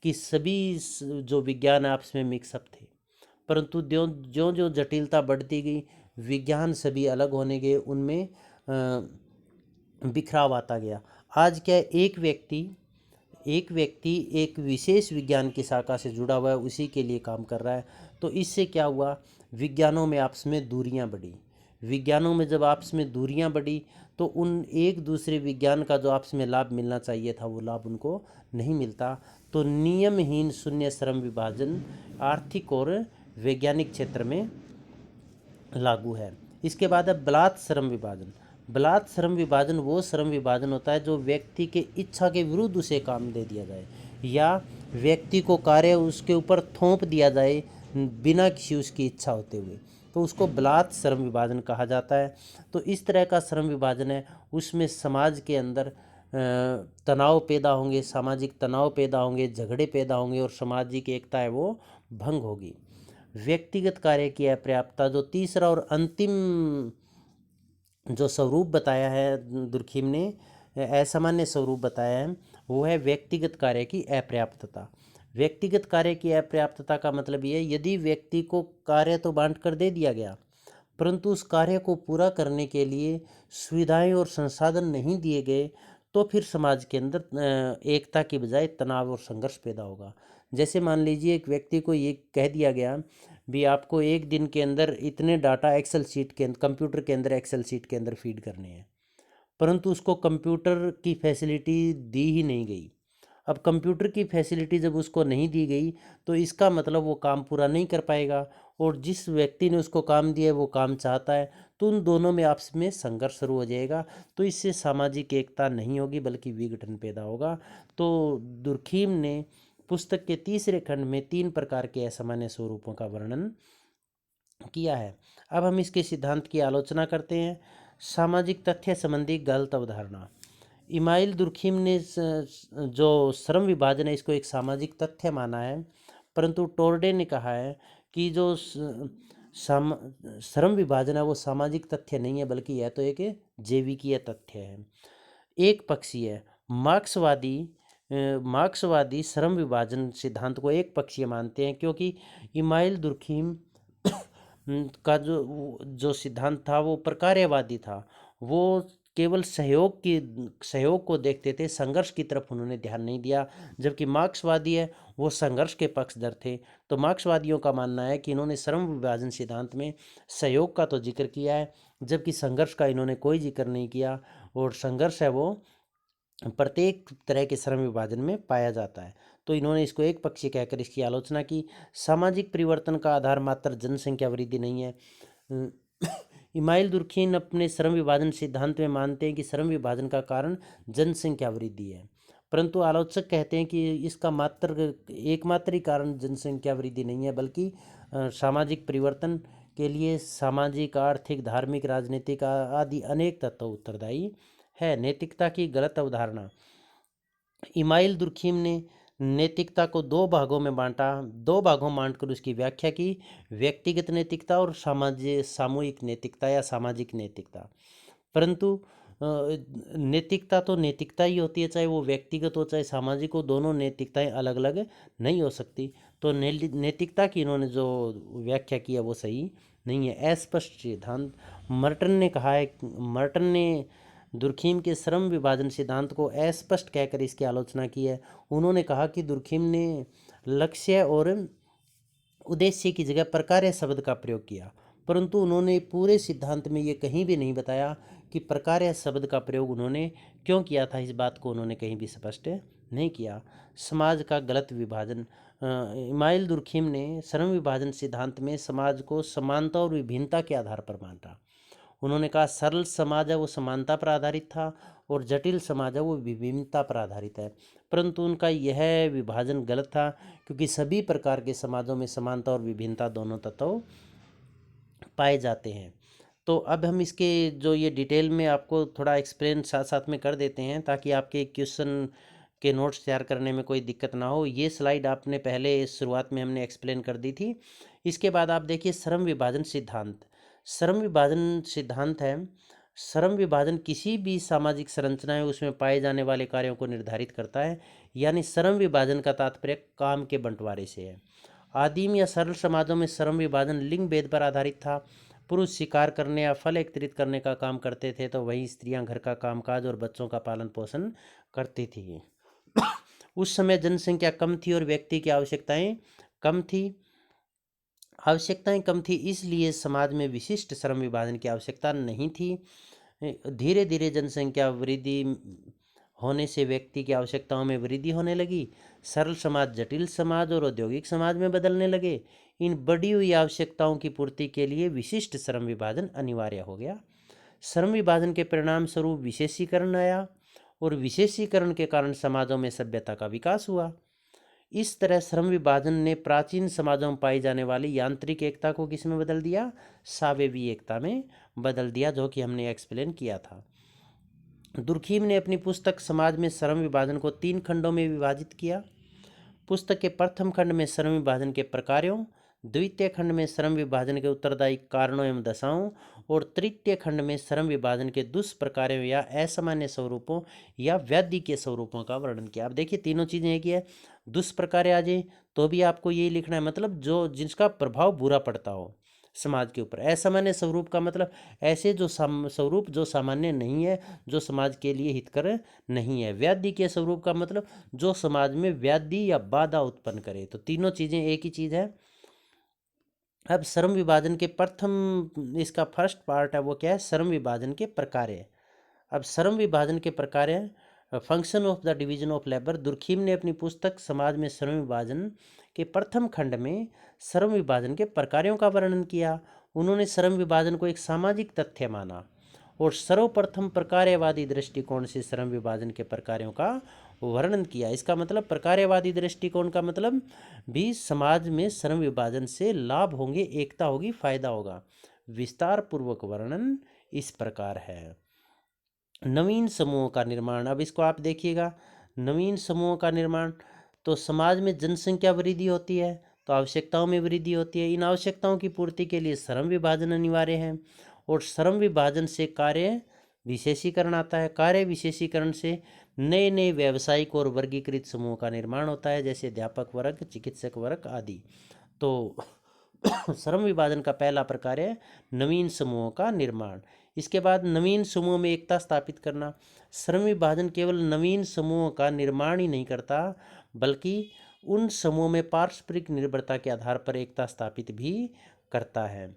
कि सभी जो विज्ञान आपस में मिक्सअप थे, परंतु ज्यों ज्यों ज्यों जटिलता बढ़ती गई विज्ञान सभी अलग होने गए, उनमें बिखराव आता गया। आज क्या है, एक व्यक्ति एक विशेष विज्ञान की शाखा से जुड़ा हुआ है, उसी के लिए काम कर रहा है। तो इससे क्या हुआ, विज्ञानों में आपस में दूरियां बढ़ी। विज्ञानों में जब आपस में दूरियां बढ़ी तो उन एक दूसरे विज्ञान का जो आपस में लाभ मिलना चाहिए था वो लाभ उनको नहीं मिलता। तो नियमहीन शून्य श्रम विभाजन आर्थिक और वैज्ञानिक क्षेत्र में लागू है। इसके बाद है बलात् श्रम विभाजन। बलात् श्रम विभाजन वो श्रम विभाजन होता है जो व्यक्ति के इच्छा के विरुद्ध उसे काम दे दिया जाए या व्यक्ति को कार्य उसके ऊपर थोप दिया जाए बिना किसी उसकी इच्छा होते हुए, तो उसको बलात् श्रम विभाजन कहा जाता है। तो इस तरह का श्रम विभाजन है, उसमें समाज के अंदर तनाव पैदा होंगे, सामाजिक तनाव पैदा होंगे, झगड़े पैदा होंगे और सामाजिक एकता है वो भंग होगी। व्यक्तिगत कार्य की अपर्याप्तता, जो तीसरा और अंतिम जो स्वरूप बताया है दुर्खिम ने, असामान्य स्वरूप बताया है, वो है व्यक्तिगत कार्य की अपर्याप्तता। व्यक्तिगत कार्य की अपर्याप्तता का मतलब ये है, यदि व्यक्ति को कार्य तो बांट कर दे दिया गया परंतु उस कार्य को पूरा करने के लिए सुविधाएं और संसाधन नहीं दिए गए तो फिर समाज के अंदर एकता की बजाय तनाव और संघर्ष पैदा होगा। जैसे मान लीजिए एक व्यक्ति को ये कह दिया गया भी आपको एक दिन के अंदर इतने डाटा एक्सेल शीट के अंदर, कंप्यूटर के अंदर एक्सेल शीट के अंदर फीड करने हैं, परंतु उसको कंप्यूटर की फैसिलिटी दी ही नहीं गई। अब कंप्यूटर की फैसिलिटी जब उसको नहीं दी गई तो इसका मतलब वो काम पूरा नहीं कर पाएगा, और जिस व्यक्ति ने उसको काम दिया है वो काम चाहता है, तो उन दोनों में आपस में संघर्ष शुरू हो जाएगा। तो इससे सामाजिक एकता नहीं होगी बल्कि विघटन पैदा होगा। तो दुर्खिम ने पुस्तक के तीसरे खंड में 3 प्रकार के असामान्य स्वरूपों का वर्णन किया है। अब हम इसके सिद्धांत की आलोचना करते हैं। सामाजिक तथ्य संबंधी गलत अवधारणा। इमाइल दुर्खिम ने जो श्रम विभाजन है इसको एक सामाजिक तथ्य माना है, परंतु टोर्डे ने कहा है कि जो श्रम विभाजन है वो सामाजिक तथ्य नहीं है बल्कि यह तो एक जैविकीय तथ्य है। एक पक्षीय है। मार्क्सवादी श्रम विभाजन सिद्धांत को एक पक्षीय मानते हैं, क्योंकि इमाइल दुर्खिम का जो सिद्धांत था वो प्रकार्यवादी था। वो केवल सहयोग को देखते थे, संघर्ष की तरफ उन्होंने ध्यान नहीं दिया। जबकि मार्क्सवादी है वो संघर्ष के पक्षधर थे। तो मार्क्सवादियों का मानना है कि इन्होंने श्रम विभाजन सिद्धांत में सहयोग का तो जिक्र किया है जबकि संघर्ष का इन्होंने कोई जिक्र नहीं किया, और संघर्ष है वो प्रत्येक तरह के श्रम विभाजन में पाया जाता है। तो इन्होंने इसको एक पक्षीय कहकर इसकी आलोचना की। सामाजिक परिवर्तन का आधार मात्र जनसंख्या वृद्धि नहीं है। इमाइल दुर्खिम अपने श्रम विभाजन सिद्धांत में मानते हैं कि श्रम विभाजन का कारण जनसंख्या वृद्धि है, परंतु आलोचक कहते हैं कि इसका एकमात्र ही कारण जनसंख्या वृद्धि नहीं है बल्कि सामाजिक परिवर्तन के लिए सामाजिक, आर्थिक, धार्मिक, राजनीतिक आदि अनेक तत्व उत्तरदायी है। नैतिकता की गलत अवधारणा। इमाइल दुर्खीम ने नैतिकता को दो भागों में बांटा, दो भागों में बांटकर उसकी व्याख्या की, व्यक्तिगत नैतिकता और सामूहिक नैतिकता या सामाजिक नैतिकता। परंतु नैतिकता तो नैतिकता ही होती है, चाहे वो व्यक्तिगत हो चाहे सामाजिक हो, दोनों नैतिकताएं अलग अलग नहीं हो सकती। तो नैतिकता की इन्होंने जो व्याख्या की है वो सही नहीं है। अस्पष्ट सिद्धांत। मर्टन ने दुर्खीम के श्रम विभाजन सिद्धांत को अस्पष्ट कहकर इसकी आलोचना की है। उन्होंने कहा कि दुर्खीम ने लक्ष्य और उद्देश्य की जगह प्रकार्य शब्द का प्रयोग किया, परंतु उन्होंने पूरे सिद्धांत में ये कहीं भी नहीं बताया कि प्रकार्य शब्द का प्रयोग उन्होंने क्यों किया था। इस बात को उन्होंने कहीं भी स्पष्ट नहीं किया। समाज का गलत विभाजन। इमाइल दुर्खीम ने श्रम विभाजन सिद्धांत में समाज को समानता और विभिन्नता के आधार पर बांटा। उन्होंने कहा सरल समाज है वो समानता पर आधारित था और जटिल समाज है वो विभिन्नता पर आधारित है, परंतु उनका यह विभाजन गलत था, क्योंकि सभी प्रकार के समाजों में समानता और विभिन्नता दोनों तत्व पाए जाते हैं। तो अब हम इसके जो ये डिटेल में आपको थोड़ा एक्सप्लेन साथ साथ में कर देते हैं, ताकि आपके क्वेश्चन के नोट्स तैयार करने में कोई दिक्कत ना हो। ये स्लाइड आपने पहले शुरुआत में हमने एक्सप्लेन कर दी थी। इसके बाद आप देखिए श्रम विभाजन सिद्धांत। श्रम विभाजन सिद्धांत है, श्रम विभाजन किसी भी सामाजिक संरचना है उसमें पाए जाने वाले कार्यों को निर्धारित करता है, यानी श्रम विभाजन का तात्पर्य काम के बंटवारे से है। आदिम या सरल समाजों में श्रम विभाजन लिंग भेद पर आधारित था। पुरुष शिकार करने या फल एकत्रित करने का काम करते थे, तो वहीं स्त्रियां घर का कामकाज और बच्चों का पालन पोषण करती थी। उस समय जनसंख्या कम थी और व्यक्ति की आवश्यकताएं कम थी, इसलिए समाज में विशिष्ट श्रम विभाजन की आवश्यकता नहीं थी। धीरे धीरे जनसंख्या वृद्धि होने से व्यक्ति की आवश्यकताओं में वृद्धि होने लगी। सरल समाज जटिल समाज और औद्योगिक समाज में बदलने लगे। इन बढ़ी हुई आवश्यकताओं की पूर्ति के लिए विशिष्ट श्रम विभाजन अनिवार्य हो गया। श्रम विभाजन के परिणाम स्वरूप विशेषीकरण आया और विशेषीकरण के कारण समाजों में सभ्यता का विकास हुआ। इस तरह श्रम विभाजन ने प्राचीन समाजों में पाई जाने वाली यांत्रिक एकता को किस में बदल दिया? सावेवी एकता में बदल दिया, जो कि हमने एक्सप्लेन किया था। दुर्खीम ने अपनी पुस्तक समाज में श्रम विभाजन को 3 खंडों में विभाजित किया। पुस्तक के प्रथम खंड में श्रम विभाजन के प्रकारों, द्वितीय खंड में श्रम विभाजन के उत्तरदायी कारणों एवं दशाओं और तृतीय खंड में श्रम विभाजन के दुष्प्रकारों या असामान्य स्वरूपों या व्याधि के स्वरूपों का वर्णन किया। अब देखिए तीनों चीज़ें एक ही है। दुष्प्रकार आ जाए तो भी आपको यही लिखना है, मतलब जो जिसका प्रभाव बुरा पड़ता हो समाज के ऊपर। असामान्य स्वरूप का मतलब ऐसे जो स्वरूप जो सामान्य नहीं है, जो समाज के लिए हितकर नहीं है। व्याधि के स्वरूप का मतलब जो समाज में व्याधि या बाधा उत्पन्न करे। तो तीनों चीज़ें एक ही चीज़ है। अब श्रम विभाजन के प्रथम इसका फर्स्ट पार्ट है वो क्या है? श्रम विभाजन के प्रकार्य। अब श्रम विभाजन के प्रकार्य, function of the division of labour. Durkheim ने अपनी पुस्तक समाज में श्रम विभाजन के प्रथम खंड में श्रम विभाजन के प्रकारों का वर्णन किया। उन्होंने श्रम विभाजन को एक सामाजिक तथ्य माना और सर्वप्रथम प्रकार्यवादी दृष्टिकोण से श्रम विभाजन के प्रकारों का वर्णन किया। इसका मतलब प्रकार्यवादी दृष्टिकोण का मतलब भी समाज में श्रम विभाजन से लाभ होंगे, एकता होगी, फायदा होगा। विस्तार पूर्वक वर्णन इस प्रकार है। नवीन समूहों का निर्माण। अब इसको आप देखिएगा, नवीन समूहों का निर्माण। तो समाज में जनसंख्या वृद्धि होती है तो आवश्यकताओं में वृद्धि होती है। इन आवश्यकताओं की पूर्ति के लिए श्रम विभाजन अनिवार्य है और श्रम विभाजन से कार्य विशेषीकरण आता है। कार्य विशेषीकरण से नए नए व्यावसायिक और वर्गीकृत समूहों का निर्माण होता है, जैसे अध्यापक वर्ग, चिकित्सक वर्ग आदि। तो श्रम विभाजन का पहला प्रकार है नवीन समूहों का निर्माण। इसके बाद नवीन समूहों में एकता स्थापित करना। श्रम विभाजन केवल नवीन समूहों का निर्माण ही नहीं करता, बल्कि उन समूहों में पारस्परिक निर्भरता के आधार पर एकता स्थापित भी करता है।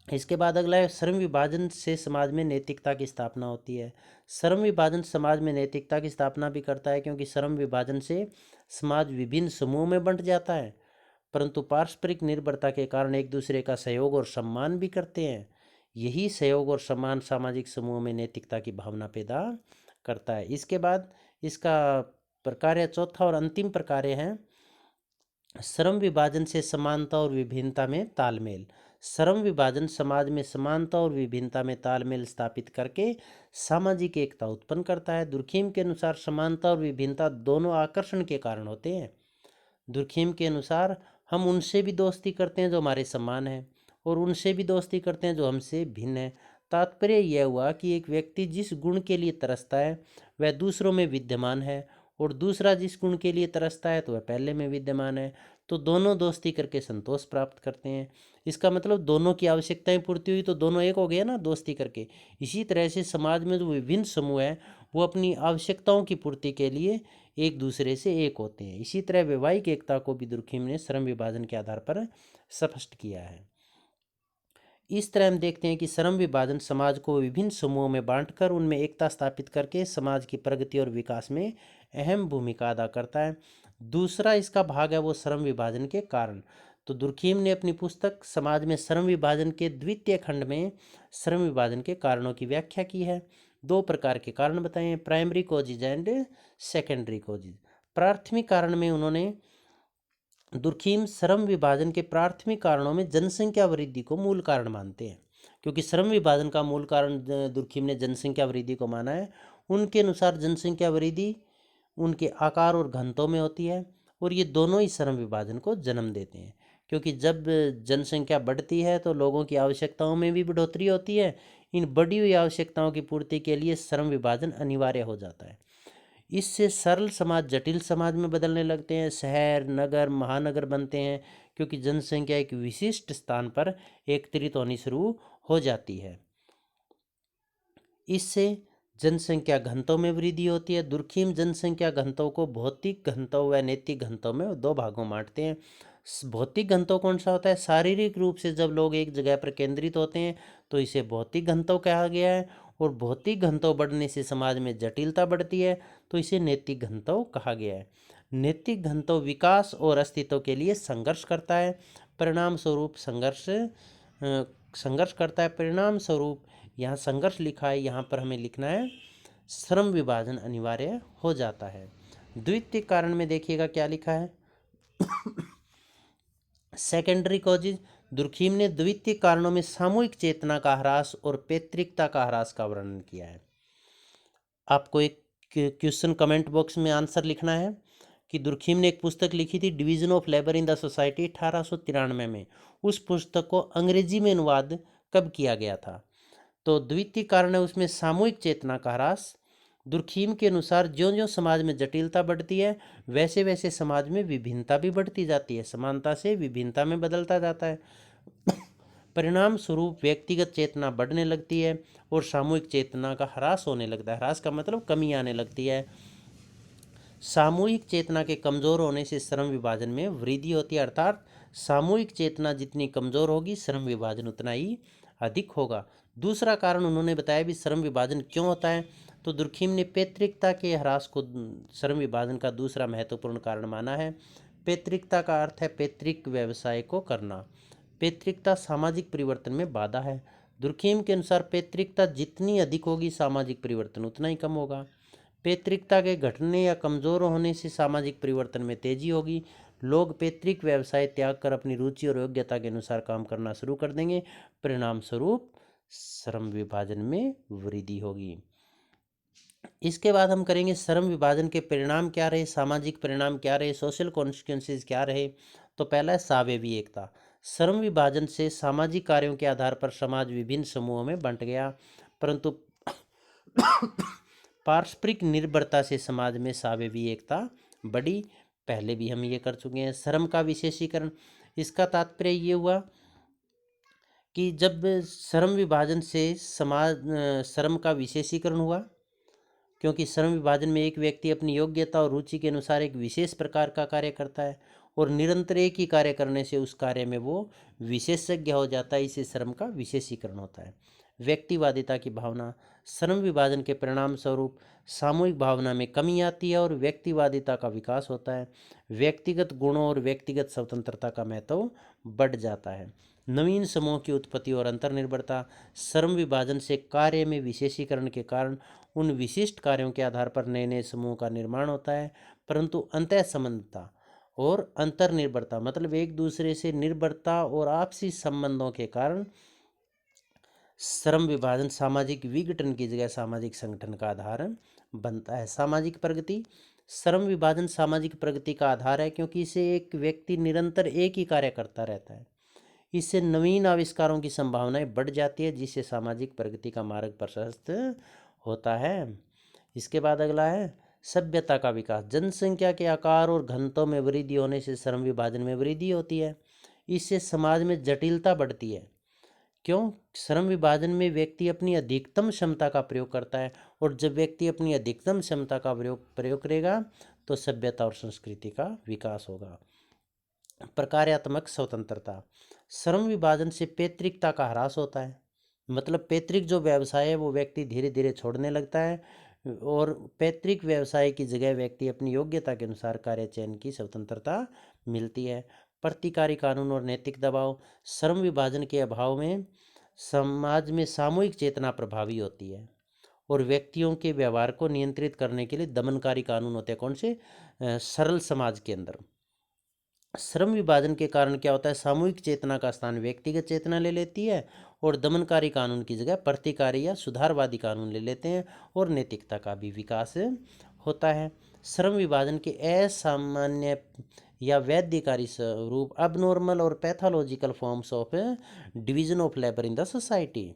इसके बाद अगला है श्रम विभाजन से समाज में नैतिकता की स्थापना होती है। श्रम विभाजन समाज में नैतिकता की स्थापना भी करता है, क्योंकि श्रम विभाजन से समाज विभिन्न समूहों में बंट जाता है, परंतु पारस्परिक निर्भरता के कारण एक दूसरे का सहयोग और सम्मान भी करते हैं। यही सहयोग और सम्मान सामाजिक समूहों में नैतिकता की भावना पैदा करता है। इसके बाद इसका प्रकार चौथा और अंतिम प्रकार है श्रम विभाजन से समानता और विभिन्नता में तालमेल। श्रम विभाजन समाज में समानता और विभिन्नता में तालमेल स्थापित करके सामाजिक एकता उत्पन्न करता है। दुर्खीम के अनुसार समानता और विभिन्नता दोनों आकर्षण के कारण होते हैं। दुर्खीम के अनुसार हम उनसे भी दोस्ती करते हैं जो हमारे समान है, और उनसे भी दोस्ती करते हैं जो हमसे भिन्न है। तात्पर्य यह हुआ कि एक व्यक्ति जिस गुण के लिए तरसता है वह दूसरों में विद्यमान है, और दूसरा जिस गुण के लिए तरसता है तो वह पहले में विद्यमान है। तो दोनों दोस्ती करके संतोष प्राप्त करते हैं। इसका मतलब दोनों की आवश्यकताएं पूर्ति हुई तो दोनों एक हो गए ना, दोस्ती करके। इसी तरह से समाज में जो विभिन्न समूह है वो अपनी आवश्यकताओं की पूर्ति के लिए एक दूसरे से एक होते हैं। इसी तरह वैवाहिक एकता को भी दुर्खीम ने श्रम विभाजन के आधार पर स्पष्ट किया है। इस तरह हम देखते हैं कि श्रम विभाजन समाज को विभिन्न समूहों में बांटकर उनमें एकता स्थापित करके समाज की प्रगति और विकास में अहम भूमिका अदा करता है। दूसरा इसका भाग है वो श्रम विभाजन के कारण। तो दुर्खीम ने अपनी पुस्तक समाज में श्रम विभाजन के द्वितीय खंड में श्रम विभाजन के कारणों की व्याख्या की है। दो प्रकार के कारण बताए हैं, primary causes and secondary causes. प्राथमिक कारण में उन्होंने दुर्खीम श्रम विभाजन के प्राथमिक कारणों में जनसंख्या वृद्धि को मूल कारण मानते हैं, क्योंकि श्रम विभाजन का मूल कारण दुर्खीम ने जनसंख्या वृद्धि को माना है। उनके अनुसार जनसंख्या वृद्धि उनके आकार और घनत्व में होती है, और ये दोनों ही श्रम विभाजन को जन्म देते हैं। क्योंकि जब जनसंख्या बढ़ती है तो लोगों की आवश्यकताओं में भी बढ़ोतरी होती है। इन बढ़ी हुई आवश्यकताओं की पूर्ति के लिए श्रम विभाजन अनिवार्य हो जाता है। इससे सरल समाज जटिल समाज में बदलने लगते हैं, शहर नगर महानगर बनते हैं, क्योंकि जनसंख्या एक विशिष्ट स्थान पर एकत्रित होनी शुरू हो जाती है। इससे जनसंख्या घनत्व में वृद्धि होती है। दुर्खीम जनसंख्या घनत्व को भौतिक घनत्व व नैतिक घनत्व में दो भागों में बांटते हैं। भौतिक घनत्व कौन सा होता है? शारीरिक रूप से जब लोग एक जगह पर केंद्रित होते हैं तो इसे भौतिक घनत्व कहा गया है, और भौतिक घनत्व बढ़ने से समाज में जटिलता बढ़ती है तो इसे नैतिक घनत्व कहा गया है। नैतिक घनत्व विकास और अस्तित्व के लिए संघर्ष करता है। परिणाम स्वरूप संघर्ष करता है। परिणाम स्वरूप यहाँ संघर्ष लिखा है, यहाँ पर हमें लिखना है श्रम विभाजन अनिवार्य हो जाता है। द्वितीय कारण में देखिएगा क्या लिखा है, सेकेंडरी कॉजेज। दुर्खीम ने द्वितीय कारणों में सामूहिक चेतना का ह्रास और पैतृकता का ह्रास का वर्णन किया है। आपको एक क्वेश्चन कमेंट बॉक्स में आंसर लिखना है कि दुर्खीम ने एक पुस्तक लिखी थी division of labour in the society 1893 में। उस पुस्तक को अंग्रेजी में अनुवाद कब किया गया था? तो द्वितीय कारण है उसमें सामूहिक चेतना का ह्रास। दुर्खीम के अनुसार ज्यों ज्यों समाज में जटिलता बढ़ती है वैसे वैसे समाज में विभिन्नता भी बढ़ती जाती है, समानता से विभिन्नता में बदलता जाता है। परिणाम स्वरूप व्यक्तिगत चेतना बढ़ने लगती है और सामूहिक चेतना का ह्रास होने लगता है। ह्रास का मतलब कमी आने लगती है। सामूहिक चेतना के कमजोर होने से श्रम विभाजन में वृद्धि होती है, अर्थात सामूहिक चेतना जितनी कमजोर होगी श्रम विभाजन उतना ही अधिक होगा। दूसरा कारण उन्होंने बताया भी श्रम विभाजन क्यों होता है, तो दुर्खीम ने पैतृकता के ह्रास को श्रम विभाजन का दूसरा महत्वपूर्ण कारण माना है। पैतृकता का अर्थ है पैतृक व्यवसाय को करना। पैतृकता सामाजिक परिवर्तन में बाधा है। दुर्खीम के अनुसार पैतृकता जितनी अधिक होगी सामाजिक परिवर्तन उतना ही कम होगा। पैतृकता के घटने या कमजोर होने से सामाजिक परिवर्तन में तेजी होगी। लोग पैतृक व्यवसाय त्याग कर अपनी रुचि और योग्यता के अनुसार काम करना शुरू कर देंगे। परिणाम स्वरूप श्रम विभाजन में वृद्धि होगी। इसके बाद हम करेंगे श्रम विभाजन के परिणाम क्या रहे, सामाजिक परिणाम क्या रहे, सोशल कॉन्सिक्वेंसेस क्या रहे। तो पहला है सावयवी एकता। श्रम विभाजन से सामाजिक कार्यों के आधार पर समाज विभिन्न समूहों में बंट गया, परंतु पारस्परिक निर्भरता से समाज में सावयवी एकता बढ़ी। पहले भी हम ये कर चुके हैं। श्रम का विशेषीकरण, इसका तात्पर्य ये हुआ कि जब श्रम विभाजन से समाज श्रम का विशेषीकरण हुआ, क्योंकि श्रम विभाजन में एक व्यक्ति अपनी योग्यता और रुचि के अनुसार एक विशेष प्रकार का कार्य करता है, और निरंतर एक ही कार्य करने से उस कार्य में वो विशेषज्ञ हो जाता है। इसे श्रम का विशेषीकरण होता है। व्यक्तिवादिता की भावना, श्रम विभाजन के परिणाम स्वरूप सामूहिक भावना में कमी आती है और व्यक्तिवादिता का विकास होता है। व्यक्तिगत गुणों और व्यक्तिगत स्वतंत्रता का महत्व बढ़ जाता है। नवीन समूह की उत्पत्ति और अंतर्निर्भरता, श्रम विभाजन से कार्य में विशेषीकरण के कारण उन विशिष्ट कार्यों के आधार पर नए नए समूहों का निर्माण होता है, परंतु अंतः संबंधता और अंतर्निर्भरता मतलब एक दूसरे से निर्भरता और आपसी संबंधों के कारण श्रम विभाजन सामाजिक विघटन की जगह सामाजिक संगठन का आधार बनता है। सामाजिक प्रगति, श्रम विभाजन सामाजिक प्रगति का आधार है क्योंकि इसे एक व्यक्ति निरंतर एक ही कार्य करता रहता है। इससे नवीन आविष्कारों की संभावनाएं बढ़ जाती है जिससे सामाजिक प्रगति का मार्ग प्रशस्त होता है। इसके बाद अगला है सभ्यता का विकास। जनसंख्या के आकार और घनत्व में वृद्धि होने से श्रम विभाजन में वृद्धि होती है। इससे समाज में जटिलता बढ़ती है। क्यों? श्रम विभाजन में व्यक्ति अपनी अधिकतम क्षमता का प्रयोग करता है और जब व्यक्ति अपनी अधिकतम क्षमता का प्रयोग करेगा तो सभ्यता और संस्कृति का विकास होगा। प्रकार्यात्मक स्वतंत्रता, श्रम विभाजन से पैतृकता का ह्रास होता है। मतलब पैतृक जो व्यवसाय है वो व्यक्ति धीरे धीरे छोड़ने लगता है और पैतृक व्यवसाय की जगह व्यक्ति अपनी योग्यता के अनुसार कार्य चयन की स्वतंत्रता मिलती है। प्रतिकारी कानून और नैतिक दबाव, श्रम विभाजन के अभाव में समाज में सामूहिक चेतना प्रभावी होती है और व्यक्तियों के व्यवहार को नियंत्रित करने के लिए दमनकारी कानून होते हैं। कौन से? सरल समाज के अंदर श्रम विभाजन के कारण क्या होता है, सामूहिक चेतना का स्थान व्यक्तिगत चेतना ले लेती है और दमनकारी कानून की जगह प्रतिकारी या सुधारवादी कानून ले लेते हैं और नैतिकता का भी विकास होता है। श्रम विभाजन के असामान्य या वैध्यकारी स्वरूप अबनॉर्मल और pathological forms of division of labour in the society.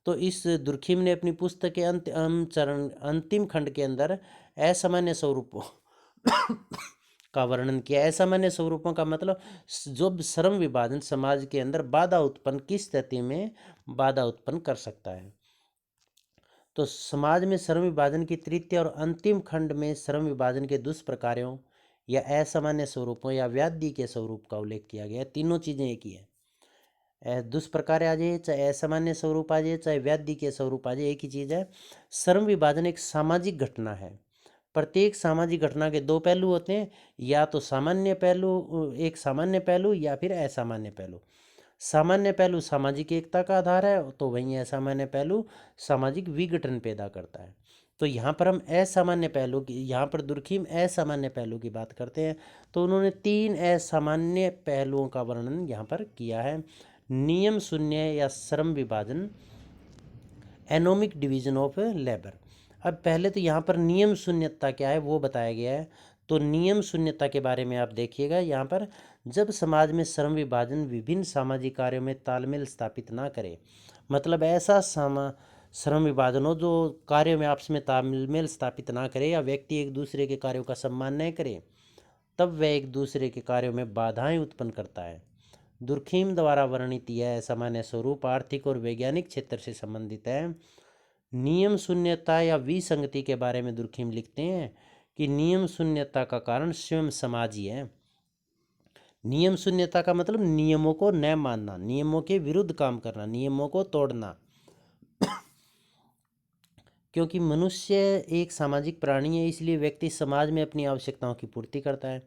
तो इस दुर्खिम ने अपनी पुस्तक के अंतिम खंड के अंदर असामान्य स्वरूपों का वर्णन किया। असामान्य स्वरूपों का मतलब जो श्रम विभाजन समाज के अंदर बाधा उत्पन्न, किस स्थिति में बाधा उत्पन्न कर सकता है। तो समाज में श्रम विभाजन की तृतीय और अंतिम खंड में श्रम विभाजन के दुष्प्रकारों या असामान्य स्वरूपों या व्याधि के स्वरूप का उल्लेख किया गया है। तीनों चीजें एक ही है, दुष्प्रकार आ जाए चाहे असामान्य स्वरूप आ जाए चाहे व्याधि के स्वरूप आ जाए, एक ही चीज है। श्रम विभाजन एक सामाजिक घटना है। प्रत्येक सामाजिक घटना के दो पहलू होते हैं, या तो सामान्य पहलू, एक सामान्य पहलू या फिर असामान्य पहलू। सामान्य पहलू सामाजिक एकता का आधार है तो वहीं असामान्य पहलू सामाजिक विघटन पैदा करता है। तो यहाँ पर हम असामान्य पहलू की, यहाँ पर दुर्खिम असामान्य पहलू की बात करते हैं तो उन्होंने 3 असामान्य पहलुओं का वर्णन यहाँ पर किया है। नियम शून्य या श्रम विभाजन, एनोमिक डिवीजन ऑफ लेबर। अब पहले तो यहाँ पर नियम शून्यता क्या है वो बताया गया है। तो नियम शून्यता के बारे में आप देखिएगा यहाँ पर, जब समाज में श्रम विभाजन विभिन्न सामाजिक कार्यों में तालमेल स्थापित ना करे, मतलब ऐसा श्रम विभाजन हो जो कार्यों में आपस में तालमेल स्थापित ना करे या व्यक्ति एक दूसरे के कार्यों का सम्मान न करे, तब वह एक दूसरे के कार्यों में बाधाएं उत्पन्न करता है। दुर्खिम द्वारा वर्णित यह सामान्य स्वरूप आर्थिक और वैज्ञानिक क्षेत्र से संबंधित है। नियम शून्यता या विसंगति के बारे में दुर्खिम लिखते हैं कि नियम शून्यता का कारण स्वयं समाज ही है। नियम शून्यता का मतलब नियमों को न मानना, नियमों के विरुद्ध काम करना, नियमों को तोड़ना। क्योंकि मनुष्य एक सामाजिक प्राणी है इसलिए व्यक्ति समाज में अपनी आवश्यकताओं की पूर्ति करता है,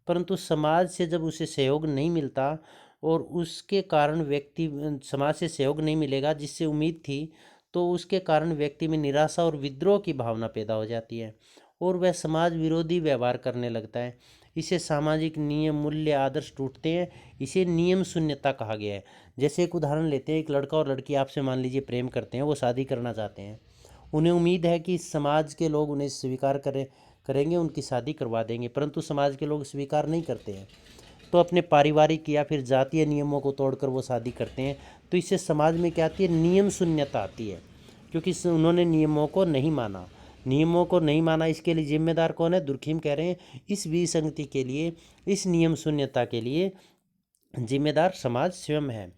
परंतु समाज से जब उसे सहयोग नहीं मिलता और उसके कारण व्यक्ति, समाज से सहयोग नहीं मिलेगा जिससे उम्मीद थी, तो उसके कारण व्यक्ति में निराशा और विद्रोह की भावना पैदा हो जाती है और वह समाज विरोधी व्यवहार करने लगता है। इसे सामाजिक नियम, मूल्य, आदर्श टूटते हैं। इसे नियम शून्यता कहा गया है। जैसे एक उदाहरण लेते हैं, एक लड़का और लड़की आपसे मान लीजिए प्रेम करते हैं, वो शादी करना चाहते हैं। उन्हें उम्मीद है कि समाज के लोग उन्हें स्वीकार करेंगे, उनकी शादी करवा देंगे, परंतु समाज के लोग स्वीकार नहीं करते हैं तो अपने पारिवारिक या फिर जातीय नियमों को तोड़कर वो शादी करते हैं। तो इससे समाज में क्या आती है, नियम शून्यता आती है, क्योंकि उन्होंने नियमों को नहीं माना। नियमों को नहीं माना, इसके लिए जिम्मेदार कौन है? दुर्खिम कह रहे हैं इस विसंगति के लिए, इस नियम शून्यता के लिए जिम्मेदार समाज स्वयं है।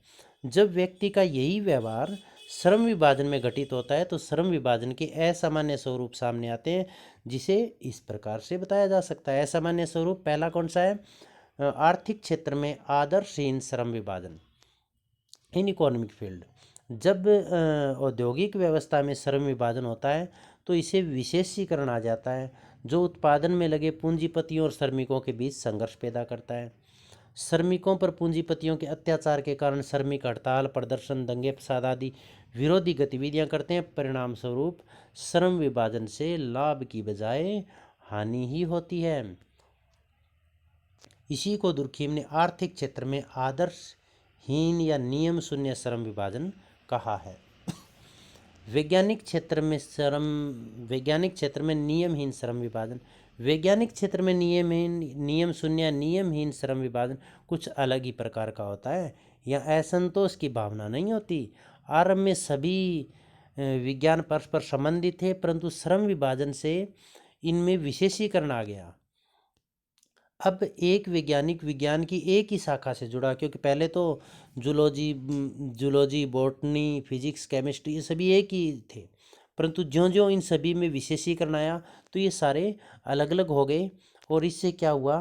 जब व्यक्ति का यही व्यवहार श्रम विभाजन में घटित होता है तो श्रम विभाजन के असामान्य स्वरूप सामने आते हैं, जिसे इस प्रकार से बताया जा सकता है। असामान्य स्वरूप पहला कौन सा है? आर्थिक क्षेत्र में आदर्शहीन श्रम विभाजन, इन इकोनॉमिक फील्ड। जब औद्योगिक व्यवस्था में श्रम विभाजन होता है तो इसे विशेषीकरण आ जाता है, जो उत्पादन में लगे पूंजीपतियों और श्रमिकों के बीच संघर्ष पैदा करता है। श्रमिकों पर पूंजीपतियों के अत्याचार के कारण श्रमिक हड़ताल, प्रदर्शन, दंगे फसाद आदि विरोधी गतिविधियां करते हैं। परिणाम स्वरूप श्रम विभाजन से लाभ की बजाय हानि ही होती है। इसी को दुर्खीम ने आर्थिक क्षेत्र में आदर्शहीन या नियम शून्य श्रम विभाजन कहा है। वैज्ञानिक क्षेत्र में नियमहीन श्रम विभाजन। वैज्ञानिक क्षेत्र में नियम शून्य नियमहीन श्रम विभाजन कुछ अलग ही प्रकार का होता है। यहाँ असंतोष की भावना नहीं होती। आरंभ में सभी विज्ञान परस्पर संबंधित थे, परंतु श्रम विभाजन से इनमें विशेषीकरण आ गया। अब एक वैज्ञानिक विज्ञान की एक ही शाखा से जुड़ा, क्योंकि पहले तो जूलॉजी, बॉटनी, फिजिक्स, केमिस्ट्री ये सभी एक ही थे, परंतु ज्यों ज्यों इन सभी में विशेषीकरण आया तो ये सारे अलग अलग हो गए। और इससे क्या हुआ,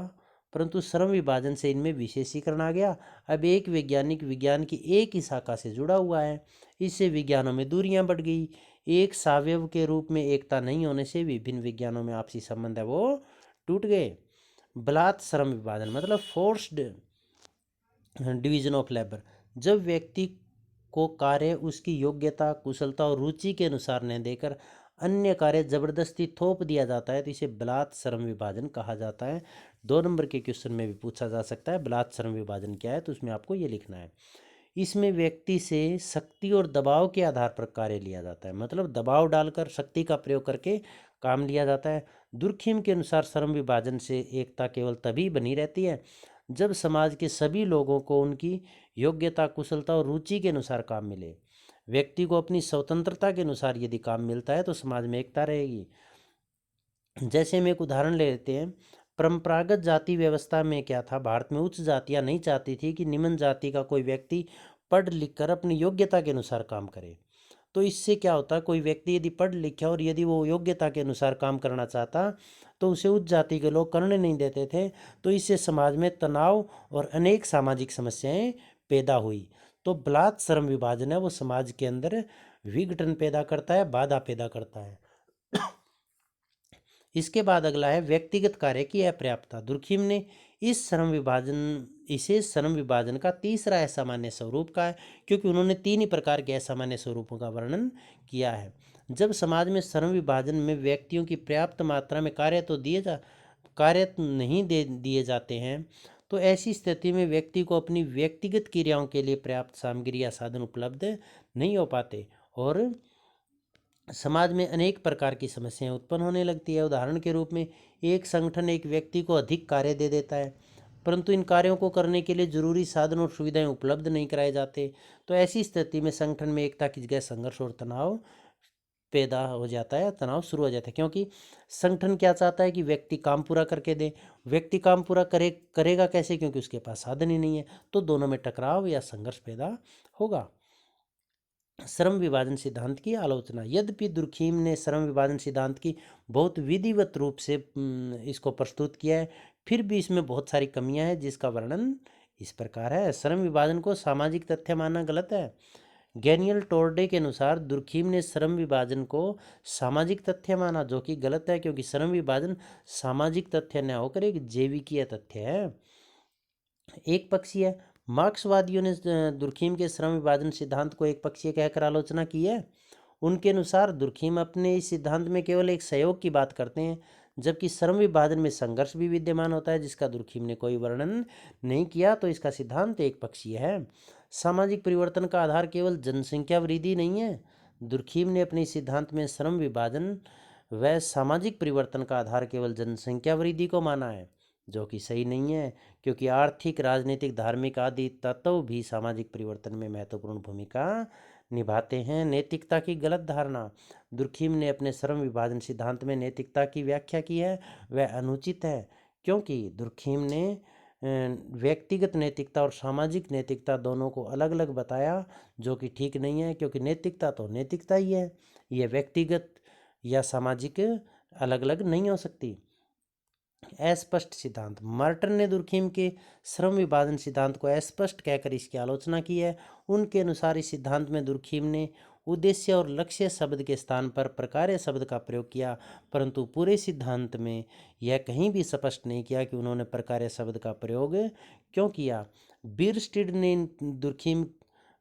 परंतु श्रम विभाजन से इनमें विशेषीकरण आ गया। अब एक वैज्ञानिक विज्ञान की एक ही शाखा से जुड़ा हुआ है, इससे विज्ञानों में दूरियां बढ़ गई। एक सावयव के रूप में एकता नहीं होने से विभिन्न विज्ञानों में आपसी संबंध है वो टूट गए। बलात् श्रम विभाजन मतलब फोर्स्ड डिवीजन ऑफ लेबर। जब व्यक्ति को कार्य उसकी योग्यता, कुशलता और रुचि के अनुसार न देकर अन्य कार्य जबरदस्ती थोप दिया जाता है तो इसे बलात् श्रम विभाजन कहा जाता है। 2 नंबर के क्वेश्चन में भी पूछा जा सकता है बलात् श्रम विभाजन क्या है, तो उसमें आपको ये लिखना है। इसमें व्यक्ति से शक्ति और दबाव के आधार पर कार्य लिया जाता है, मतलब दबाव डालकर शक्ति का प्रयोग करके काम लिया जाता है। दुर्खिम के अनुसार श्रम विभाजन से एकता केवल तभी बनी रहती है जब समाज के सभी लोगों को उनकी योग्यता, कुशलता और रुचि के अनुसार काम मिले। व्यक्ति को अपनी स्वतंत्रता के अनुसार यदि काम मिलता है तो समाज में एकता रहेगी। जैसे हम एक उदाहरण ले लेते हैं, परंपरागत जाति व्यवस्था में क्या था, भारत में उच्च जातियां नहीं चाहती थी कि निम्न जाति का कोई व्यक्ति पढ़ लिख कर अपनी योग्यता के अनुसार काम करे। तो इससे क्या होता है, कोई व्यक्ति यदि पढ़ लिखा और यदि वो योग्यता के अनुसार काम करना चाहता तो उसे उच्च जाति के लोग करने नहीं देते थे। तो इससे समाज में तनाव और अनेक सामाजिक समस्याएं पैदा हुई। तो बलात् श्रम विभाजन है वो समाज के अंदर विघटन पैदा करता है, बाधा पैदा करता है। इसके बाद अगला है व्यक्तिगत कार्य की अपर्याप्तता। दुर्खिम ने इसे श्रम विभाजन का तीसरा असामान्य स्वरूप का है, क्योंकि उन्होंने 3 ही प्रकार के असामान्य स्वरूपों का वर्णन किया है। जब समाज में श्रम विभाजन में व्यक्तियों की पर्याप्त मात्रा में कार्य नहीं दे दिए जाते हैं तो ऐसी स्थिति में व्यक्ति को अपनी व्यक्तिगत क्रियाओं के लिए पर्याप्त सामग्री या साधन उपलब्ध नहीं हो पाते और समाज में अनेक प्रकार की समस्याएं उत्पन्न होने लगती है। उदाहरण के रूप में एक संगठन एक व्यक्ति को अधिक कार्य दे देता है, परंतु इन कार्यों को करने के लिए जरूरी साधन और सुविधाएं उपलब्ध नहीं कराए जाते। तो ऐसी स्थिति में संगठन में एकता की जगह संघर्ष और तनाव पैदा हो जाता है, तनाव शुरू हो जाता है, क्योंकि संगठन क्या चाहता है कि व्यक्ति काम पूरा करके दे। व्यक्ति काम पूरा करेगा कैसे, क्योंकि उसके पास साधन ही नहीं है। तो दोनों में टकराव या संघर्ष पैदा होगा। श्रम विभाजन सिद्धांत की आलोचना। यद्यपि दुर्खीम ने श्रम विभाजन सिद्धांत की बहुत विधिवत रूप से इसको प्रस्तुत किया है, फिर भी इसमें बहुत सारी कमियां हैं जिसका वर्णन इस प्रकार है। श्रम विभाजन को सामाजिक तथ्य मानना गलत है। गैनियल टोर्डे के अनुसार दुर्खीम ने श्रम विभाजन को सामाजिक तथ्य माना, जो कि गलत है, क्योंकि श्रम विभाजन सामाजिक तथ्य न होकर एक जैविकीय तथ्य है, एक पक्षीय है। मार्क्सवादियों ने दुर्खीम के श्रम विभाजन सिद्धांत को एक पक्षीय कहकर आलोचना की है। उनके अनुसार दुर्खीम अपने इस सिद्धांत में केवल एक सहयोग की बात करते हैं, जबकि श्रम विभाजन में संघर्ष भी विद्यमान होता है जिसका दुर्खीम ने कोई वर्णन नहीं किया। तो इसका सिद्धांत एक पक्षीय है। सामाजिक परिवर्तन का आधार केवल जनसंख्या वृद्धि नहीं है। दुर्खीम ने अपने सिद्धांत में श्रम विभाजन व सामाजिक परिवर्तन का आधार केवल जनसंख्या वृद्धि को माना है, जो कि सही नहीं है, क्योंकि आर्थिक, राजनीतिक, धार्मिक आदि तत्व भी सामाजिक परिवर्तन में महत्वपूर्ण भूमिका निभाते हैं। नैतिकता की गलत धारणा। दुर्खीम ने अपने श्रम विभाजन सिद्धांत में नैतिकता की व्याख्या की है, वह अनुचित है, क्योंकि दुर्खीम ने व्यक्तिगत नैतिकता और सामाजिक नैतिकता दोनों को अलग अलग बताया, जो कि ठीक नहीं है, क्योंकि नैतिकता तो नैतिकता ही है, यह व्यक्तिगत या सामाजिक अलग अलग नहीं हो सकती। अस्पष्ट सिद्धांत। मार्टन ने दुर्खीम के श्रम विभाजन सिद्धांत को अस्पष्ट कहकर इसकी आलोचना की है। उनके अनुसार इस सिद्धांत में दुर्खीम ने उद्देश्य और लक्ष्य शब्द के स्थान पर प्रकार्य शब्द का प्रयोग किया, परंतु पूरे सिद्धांत में यह कहीं भी स्पष्ट नहीं किया कि उन्होंने प्रकार्य शब्द का प्रयोग क्यों किया।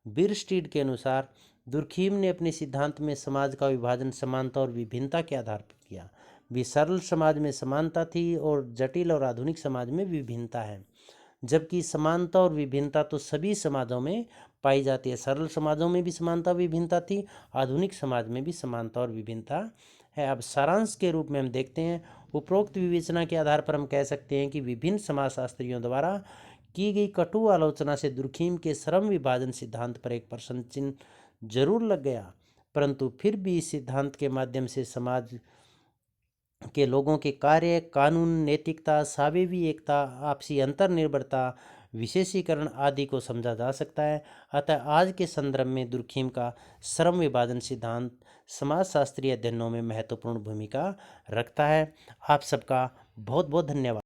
बिरस्टीड के अनुसार दुर्खीम ने अपने सिद्धांत में समाज का विभाजन समानता और विभिन्नता के आधार पर किया। भी सरल समाज में समानता थी और जटिल और आधुनिक समाज में विभिन्नता है। जबकि समानता और विभिन्नता तो सभी समाजों में पाई जाती है। सरल समाजों में भी समानता विभिन्नता थी, आधुनिक समाज में भी समानता और विभिन्नता है। अब सारांश के रूप में हम देखते हैं, उपरोक्त विवेचना के आधार पर हम कह सकते हैं कि विभिन्न समाजशास्त्रियों द्वारा की गई कटु आलोचना से दुर्खीम के श्रम विभाजन सिद्धांत पर एक प्रश्न चिन्ह जरूर लग गया, परंतु फिर भी इस सिद्धांत के माध्यम से समाज के लोगों के कार्य, कानून, नैतिकता, सावेवी एकता, आपसी अंतर्निर्भरता, विशेषीकरण आदि को समझा जा सकता है। अतः आज के संदर्भ में दुर्खीम का श्रम विभाजन सिद्धांत समाजशास्त्रीय अध्ययनों में महत्वपूर्ण भूमिका रखता है। आप सबका बहुत बहुत धन्यवाद।